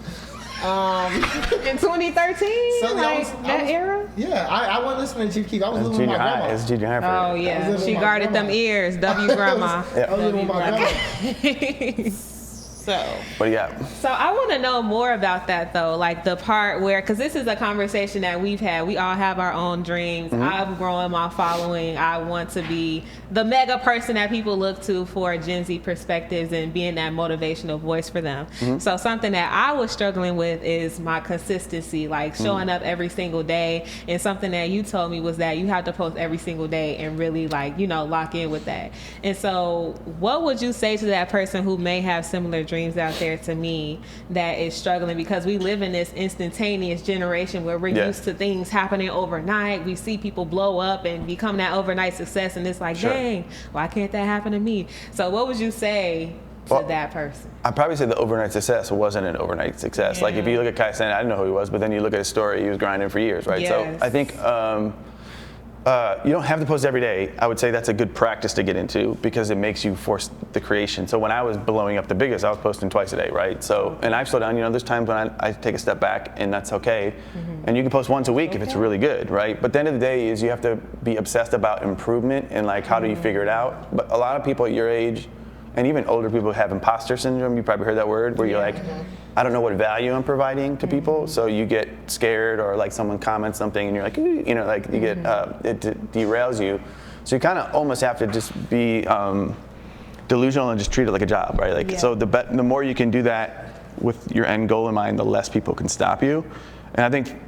In 2013, So, that era. Yeah, I wasn't listening to Chief Keef. I was living with my grandma. It's junior high for Oh you. yeah, she guarded them ears. W grandma. I was living with my grandma. So, What do you got? So I want to know more about that though, like the part where, because this is a conversation that we've had. We all have our own dreams. I'm growing my following. I want to be the mega person that people look to for Gen Z perspectives and being that motivational voice for them. So something that I was struggling with is my consistency, like showing up every single day. And something that you told me was that you have to post every single day and really like, lock in with that. And so what would you say to that person who may have similar dreams out there to me that is struggling, because we live in this instantaneous generation where we're used to things happening overnight. We see people blow up and become that overnight success, and it's like, dang, why can't that happen to me? So what would you say to that person? I'd probably say the overnight success wasn't an overnight success. Like if you look at Kai Cenat, I didn't know who he was, but then you look at his story, he was grinding for years, right? Yes. So I think you don't have to post every day. I would say that's a good practice to get into because it makes you force the creation. So when I was blowing up the biggest, I was posting twice a day, right? So, and I've slowed down, there's times when I take a step back and that's okay. And you can post once a week if it's really good, right? But at the end of the day is you have to be obsessed about improvement and like how do you figure it out? But a lot of people at your age and even older people have imposter syndrome. You probably heard that word where you're like, I don't know what value I'm providing to people. So you get scared or like someone comments something and you're like, you get, it derails you. So you kind of almost have to just be delusional and just treat it like a job, right? Like, so the more you can do that with your end goal in mind, the less people can stop you. And I think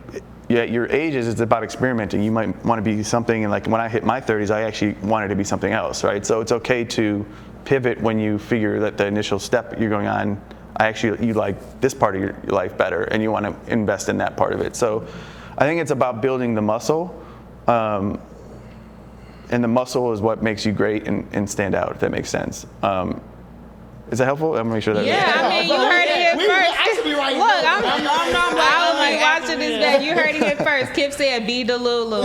your ages, it's about experimenting. You might want to be something, and like when I hit my 30s, I actually wanted to be something else, right? So it's okay to pivot when you figure that the initial step you're going on, you like this part of your life better and you want to invest in that part of it. So I think it's about building the muscle, and the muscle is what makes you great and stand out, if that makes sense. Is that helpful? I'm making sure that. Yeah, I mean, you heard it here first. I should be right. Look, I was like watching this back. You heard it here first. Kip said, "Be Delulu."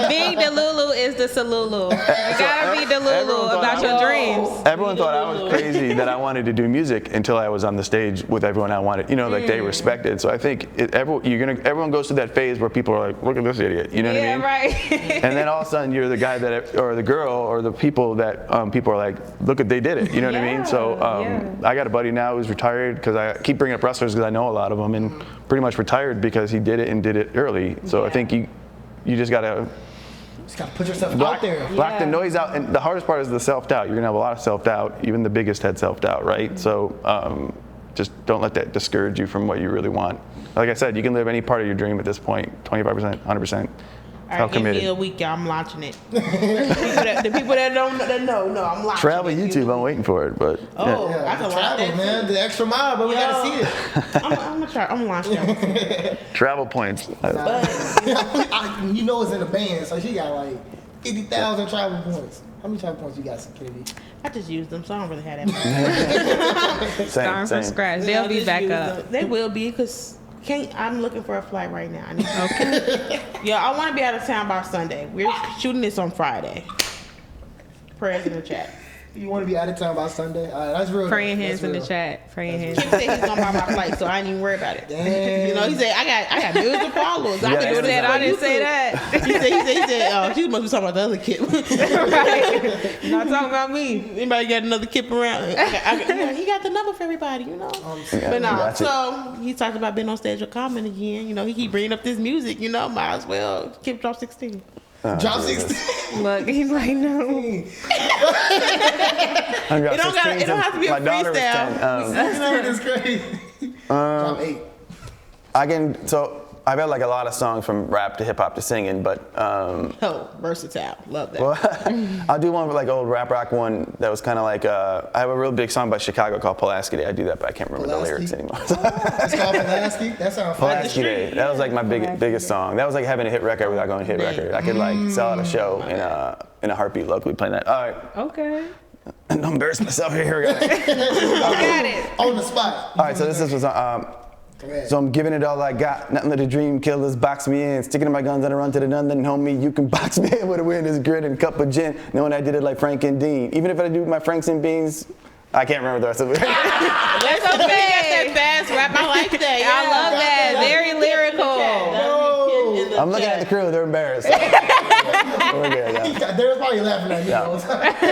Being Delulu is the Salulu. You gotta be Delulu about your dreams. Everyone thought I was crazy that I wanted to do music until I was on the stage with everyone I wanted. Like they respected. So I think everyone goes through that phase where people are like, "Look at this idiot." You know what I mean? Yeah, right. And then all of a sudden you're the guy or the girl or the people that people are like, "Look at they did it." You know what I mean? So. I got a buddy now who's retired because I keep bringing up wrestlers because I know a lot of them, and pretty much retired because he did it early. So I think you just gotta put yourself out there. Block the noise out, and the hardest part is the self-doubt. You're gonna have a lot of self-doubt. Even the biggest had self-doubt, right? So just don't let that discourage you from what you really want. Like I said, you can live any part of your dream at this point, 25%, 100%. All right, give me a week, y'all. I'm launching it. the people that know, I'm launching Travel it. YouTube, I'm waiting for it, but. I can launch travel, man. The extra mile, but we gotta see it. I'm gonna launch that. Travel points. But it's in the band, so she got like 50,000 travel points. How many travel points you got, Kennedy? I just used them, so I don't really have that much. Starting from scratch. They'll be back up. They will be, because I'm looking for a flight right now. I want to be out of town by Sunday. We're shooting this on Friday. Prayers in the chat. You want to be out of town by Sunday? That's real. Praying hands in the chat. Praying hands. He said he's gonna buy my flight, so I ain't even worry about it. Damn. He said I got millions of followers. I can do this. I didn't say that. He said, she must be talking about the other kid. Right. Not talking about me. Anybody got another kid around? He got the number for everybody, But no, so he talked about being on stage with Common again. He keep bringing up this music. Might as well Kip drop 16. Drop 16. Look, he's like, no. It don't have to be a freestyle. 16 is crazy. Drop 8. I've had like a lot of songs from rap to hip hop to singing, but versatile, love that. Well, I'll do one with like old rap rock one that was kind of like I have a real big song by Chicago called Pulaski Day. I do that, but I can't remember the lyrics anymore. It's called Pulaski. That sounds fun. Pulaski Day. That was like my biggest song. That was like having a hit record without going hit record. I could like sell out a show in a heartbeat locally playing that. All right. Okay. I'm embarrassing myself here. Here we go. Got it. On the spot. All right. So this was. So I'm giving it all I got. Nothing but a dream killers box me in. Sticking to my guns and I run to the none. Then homie, you can box me in with a winner's grit and a cup of gin. Knowing I did it like Frank and Dean. Even if I do my Franks and Beans, I can't remember the rest of it. That's okay. That's fast rap. I like that. I I'm looking at the crew. They're embarrassed. We're good, yeah. They're probably laughing at me. Yeah.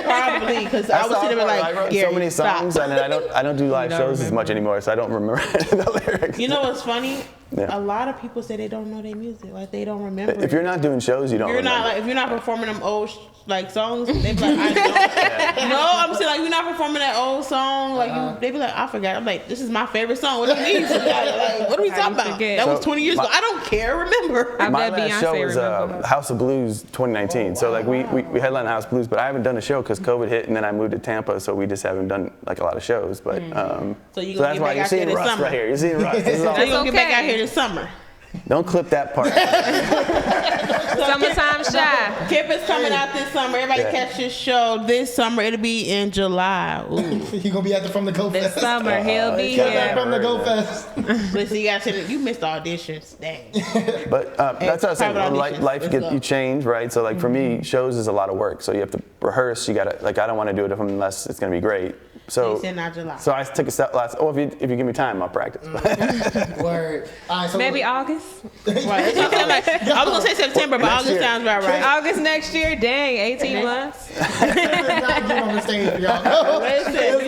Probably, because I was sitting there like, I wrote Gary, so many songs, and I don't do live shows as much anymore, so I don't remember the lyrics. You know what's funny? Yeah. A lot of people say they don't know their music, like they don't remember. If you're not doing shows, you don't. If you're not performing them old like songs, they be like, I don't. No, I'm saying like you're not performing that old song, like they be like, I forgot. I'm like, this is my favorite song. What do you mean? Like, what are we talking about? That was 20 years ago. I don't care. Remember? My last show was House of Blues 2019. So like we headlined House of Blues, but I haven't done a show because COVID hit, and then I moved to Tampa, so we just haven't done like a lot of shows. But so that's why you're seeing Russ right here. You're seeing Russ. So you're gonna get back out here this summer. Don't clip that part. Summertime Shy. Kip is coming out this summer. Everybody catch his show this summer. It'll be in July. He gonna be at from the Go Fest. This summer he'll be here. From the Go Fest. Listen, you guys said you missed auditions. Dang. But that's what I was saying. Life you change, right? So like for me, shows is a lot of work. So you have to rehearse. You gotta I don't want to do it unless it's gonna be great. So I took a step last. Oh, if you give me time, I'll practice. Word. All right, so maybe August. Right. I was gonna say September, but August sounds about right. August next year. Dang, 18 months. It's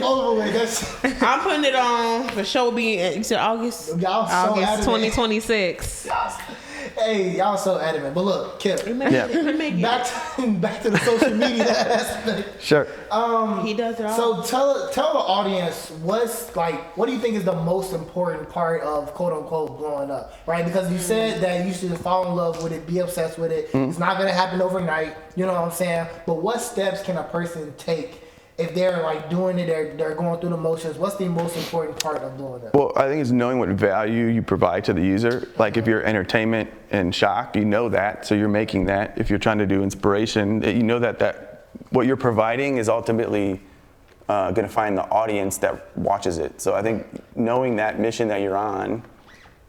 over with. I'm putting it on for show. You said August. August 2026. Hey, y'all so adamant. But look, Kip. Back to the social media aspect. Sure. He does it all. So tell the audience what do you think is the most important part of quote unquote blowing up, right? Because you said that you should fall in love with it, be obsessed with it. It's not gonna happen overnight. You know what I'm saying? But what steps can a person take? If they're like doing it, they're going through the motions. What's the most important part of blowing up? Well, I think it's knowing what value you provide to the user. Like if you're entertainment and shock, you know that, so you're making that. If you're trying to do inspiration, you know that what you're providing is ultimately going to find the audience that watches it. So I think knowing that mission that you're on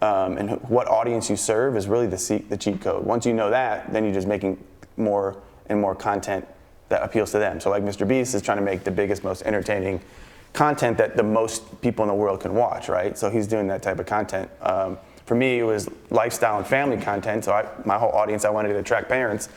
and what audience you serve is really the cheat code. Once you know that, then you're just making more and more content that appeals to them. So like Mr. Beast is trying to make the biggest, most entertaining content that the most people in the world can watch, right? So he's doing that type of content. For me, it was lifestyle and family content. So my whole audience, I wanted to attract parents.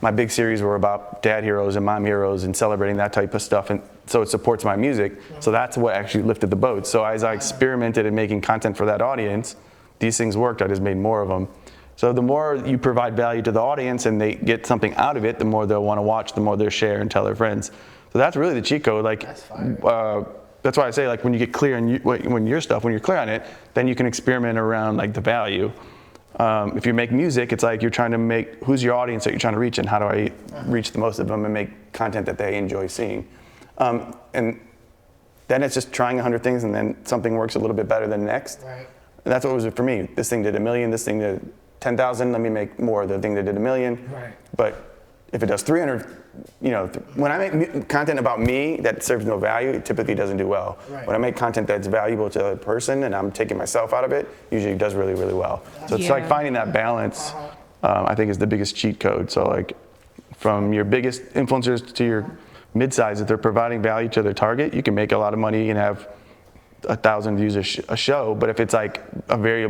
My big series were about dad heroes and mom heroes and celebrating that type of stuff. And so it supports my music. So that's what actually lifted the boat. So as I experimented in making content for that audience, these things worked. I just made more of them. So the more you provide value to the audience and they get something out of it, the more they'll want to watch, the more they'll share and tell their friends. So that's really the cheat code. Like, that's why I say, like, when you get clear on when you're clear on it, then you can experiment around like the value. If you make music, it's like you're trying to make, who's your audience that you're trying to reach, and how do I reach the most of them and make content that they enjoy seeing? And then it's just trying 100 things, and then something works a little bit better than the next. Right. And that's what it was for me. This thing did 1 million, this thing did 10,000, let me make more of the thing that did 1 million. Right. But if it does 300, when I make content about me that serves no value, it typically doesn't do well. Right. When I make content that's valuable to the other person and I'm taking myself out of it, usually it does really, really well. So it's like finding that balance, I think is the biggest cheat code. So like from your biggest influencers to your mid-size, if they're providing value to their target, you can make a lot of money and have 1,000 views a show. But if it's like a very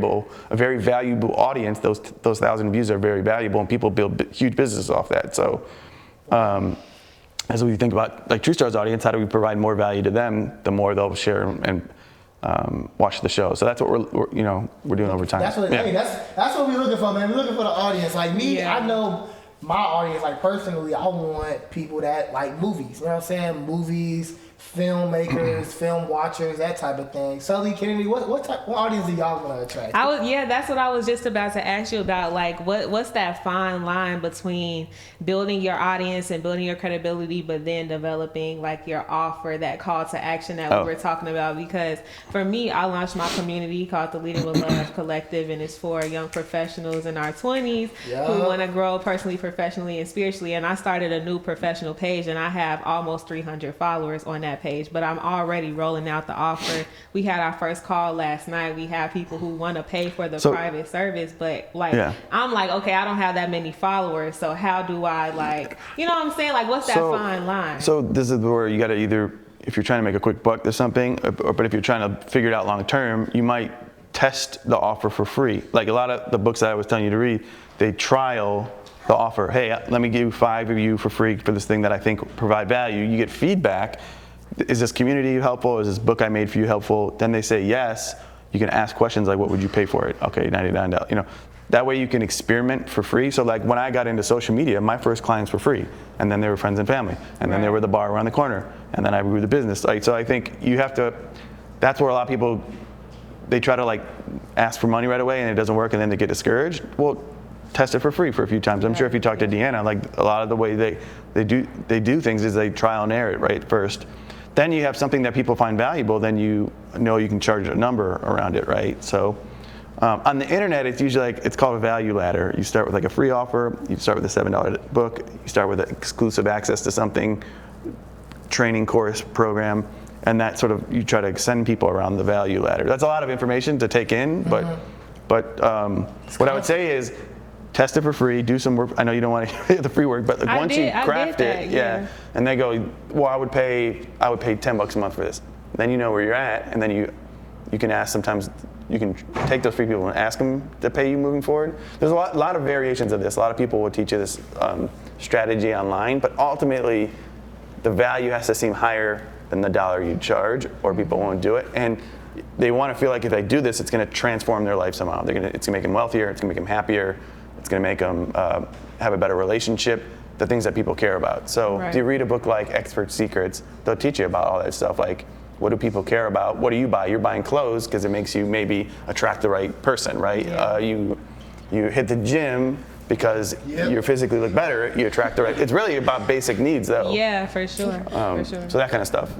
valuable audience, those 1,000 views are very valuable, and people build huge businesses off that. So as we think about like True Star's audience, how do we provide more value to them? The more they'll share and watch the show. So that's what we're doing over time. That's what that's what we're looking for, man. We're looking for the audience. Like me, I know my audience. Like personally, I want people that like movies. You know what I'm saying? Movies, filmmakers, film watchers, that type of thing. Sully, Kennedy, what audience do y'all want to attract? That's what I was just about to ask you about. Like, what's that fine line between building your audience and building your credibility, but then developing like your offer, that call to action that we were talking about? Because for me, I launched my community called the Leading with Love Collective, and it's for young professionals in our 20s who want to grow personally, professionally, and spiritually. And I started a new professional page, and I have almost 300 followers on that page, but I'm already rolling out the offer. We had our first call last night. We have people who want to pay for the private service, but I'm like, okay, I don't have that many followers, so how do I what I'm saying? Like, what's that fine line? So this is where you got to either, if you're trying to make a quick buck, there's something, but if you're trying to figure it out long term, you might test the offer for free. Like a lot of the books that I was telling you to read, they trial the offer. Hey, let me give 5 of you for free for this thing that I think provide value. You get feedback. Is this community helpful? Is this book I made for you helpful? Then they say yes. You can ask questions like, what would you pay for it? Okay, $99. You know, that way you can experiment for free. So like when I got into social media, my first clients were free, and then they were friends and family, and then they were the bar around the corner, and then I grew the business. Like, so I think you have to. That's where a lot of people, they try to like ask for money right away, and it doesn't work, and then they get discouraged. Well, test it for free for a few times. I'm sure if you talk to Deanna, like a lot of the way they do things is they trial and error it right first. Then you have something that people find valuable, then you know you can charge a number around it, right? So on the internet, it's usually like, it's called a value ladder. You start with like a free offer, you start with a $7 book, you start with exclusive access to something, training course program, and that sort of, you try to send people around the value ladder. That's a lot of information to take in, but what I would say is, test it for free, do some work. I know you don't want to hear the free work, but like once you craft it, and they go, well, I would pay $10 a month for this. Then you know where you're at, and then you can ask. Sometimes you can take those free people and ask them to pay you moving forward. There's a lot of variations of this. A lot of people will teach you this strategy online, but ultimately the value has to seem higher than the dollar you charge, or people won't do it. And they want to feel like if they do this, it's going to transform their life somehow. It's going to make them wealthier. It's going to make them happier. It's going to make them have a better relationship, the things that people care about. So if you read a book like Expert Secrets, they'll teach you about all that stuff. Like, what do people care about? What do you buy? You're buying clothes because it makes you maybe attract the right person, right? Yeah. You hit the gym because you physically look better. You attract the right. It's really about basic needs, though. Yeah, for sure. So that kind of stuff.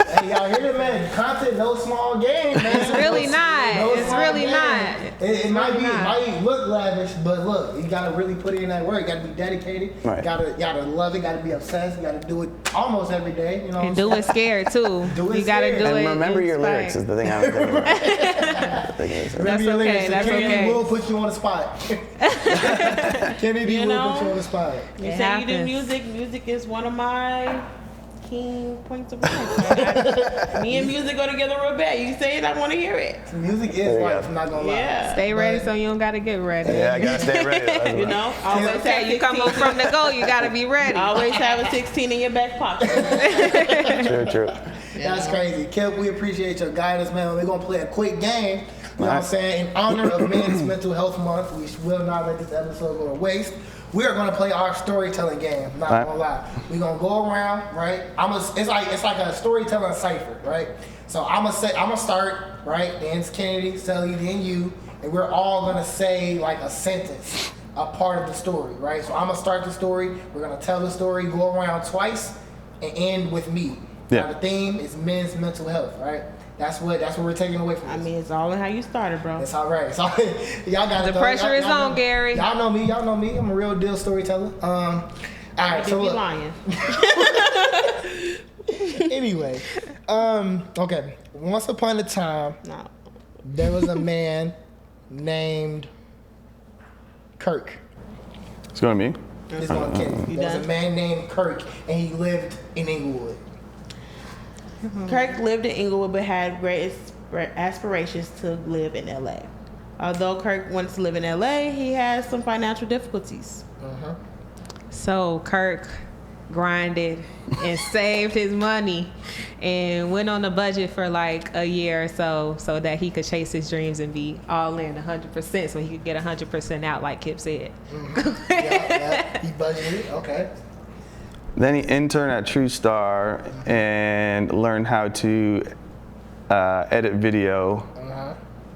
Hey, y'all hear it, man? Content, no small game, man. It's really not. It's really not. It might look lavish, but look, you gotta really put in that work. You gotta be dedicated. Right. You gotta love it. You gotta be obsessed. You gotta do it almost every day. You know. And do it scared too. You gotta do it. And remember your lyrics is the thing I was thinking about. Remember your lyrics. That's Kennedy okay. will put you on the spot. Kennedy will put you on the spot. You say you do music. Music is one of my key points of life. Me and music go together real bad. You say it, I want to hear it. Music is life. I'm not gonna lie. Yeah. Stay ready so you don't gotta get ready. Yeah, I gotta stay ready. You know, always have you come up from the goal, you gotta be ready. Always have a 16 in your back pocket. True. That's crazy. Kev, we appreciate your guidance, man. We're gonna play a quick game. You know what I'm saying? In honor of Men's Mental Health Month, we will not let this episode go to waste. We are gonna play our storytelling game. Not gonna lie. We're gonna go around, right? It's like a storytelling cipher, right? So I'm gonna start, right? Then it's Kennedy, Sally, then you, and we're all gonna say like a sentence, a part of the story, right? So I'm gonna start the story. We're gonna tell the story, go around twice, and end with me. Yeah. Now the theme is men's mental health, right? That's what we're taking away from this. I mean, it's all in how you started, bro. It's all right. It's all y'all got the pressure is on, Gary. Y'all know me. I'm a real deal storyteller. All right, so look. Lying. Anyway, okay. Once upon a time, there was a man named Kirk. It's going to me. It's going to Kenny. There was a man named Kirk, and he lived in Inglewood. Kirk lived in Inglewood but had great aspirations to live in LA. Although Kirk wanted to live in LA, he had some financial difficulties. So Kirk grinded and saved his money and went on a budget for like a year or so that he could chase his dreams and be all in 100% so he could get 100% out like Kip said. Yeah, he budgeted. Okay. Then he interned at True Star and learned how to edit video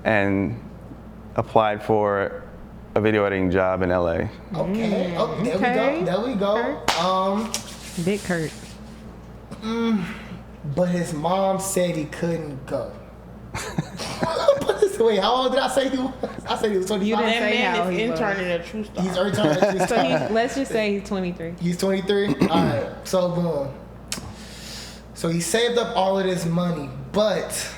and applied for a video editing job in LA. Okay. There we go. Big Kurt. But his mom said he couldn't go. Wait, how old did I say he was? I said he was 25. You didn't That say man how is he interning at True Star. He's interning at True Star. Let's just say he's 23. He's 23? All right, so boom. So he saved up all of this money, but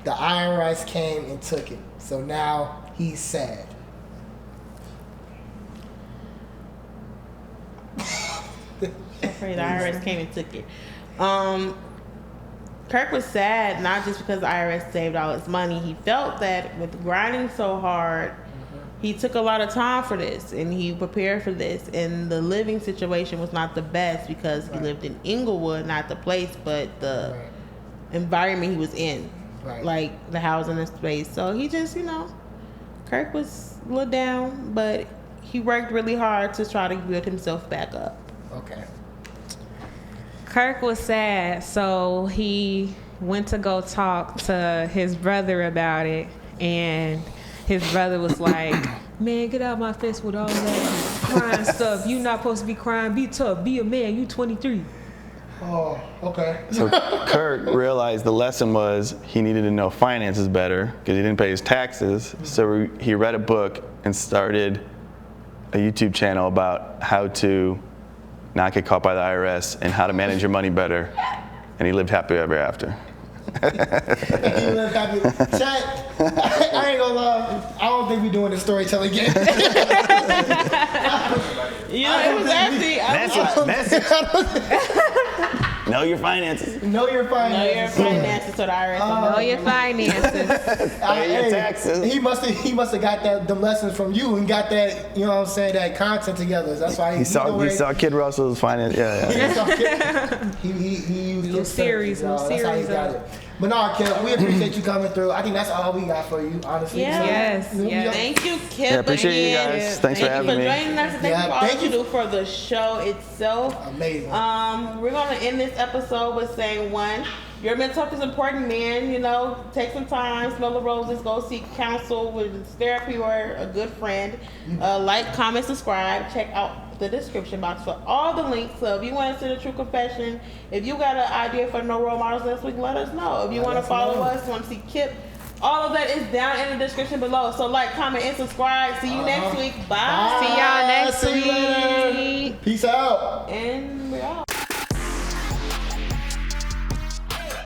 the IRS came and took it. So now he's sad. I'm afraid the IRS came and took it. Kirk was sad, not just because the IRS saved all his money. He felt that with grinding so hard, he took a lot of time for this, and he prepared for this. And the living situation was not the best because he lived in Inglewood, not the place, but the environment he was in, like the housing and space. So he just, Kirk was a little down, but he worked really hard to try to build himself back up. Okay. Kirk was sad, so he went to go talk to his brother about it, and his brother was like, man, get out my face with all that crying stuff. You not supposed to be crying. Be tough. Be a man. You 23. Oh, okay. So Kirk realized the lesson was he needed to know finances better because he didn't pay his taxes. So he read a book and started a YouTube channel about how to not get caught by the IRS and how to manage your money better. And he lived happy ever after. Chat, I ain't gonna lie. I don't think we're doing the storytelling game. It was actually... Message. Know your finances. Know your finances. Know your finances so the IRS know your finances. Pay your taxes. He must have got them lessons from you and got that, that content together. That's why he saw Kid Russell's finance. Yeah. He used Little series. That's how he got it. But no, Kip, we appreciate you coming through. I think that's all we got for you, honestly. Yeah. So, yes. Thank you, Kip. Yeah, appreciate you guys. Thanks for having me. Thank you for joining us. Thank you for all you do for the show itself. Amazing. We're going to end this episode with saying, one, your mental health is important, man. Take some time, smell the roses, go seek counsel with therapy or a good friend. Like, comment, subscribe. Check out the description box for all the links. So if you want to send a true confession, if you got an idea for no role models next week, let us know. If you want to follow us, want to see Kip, all of that is down in the description below. So like, comment, and subscribe. See you next week. Bye. See y'all next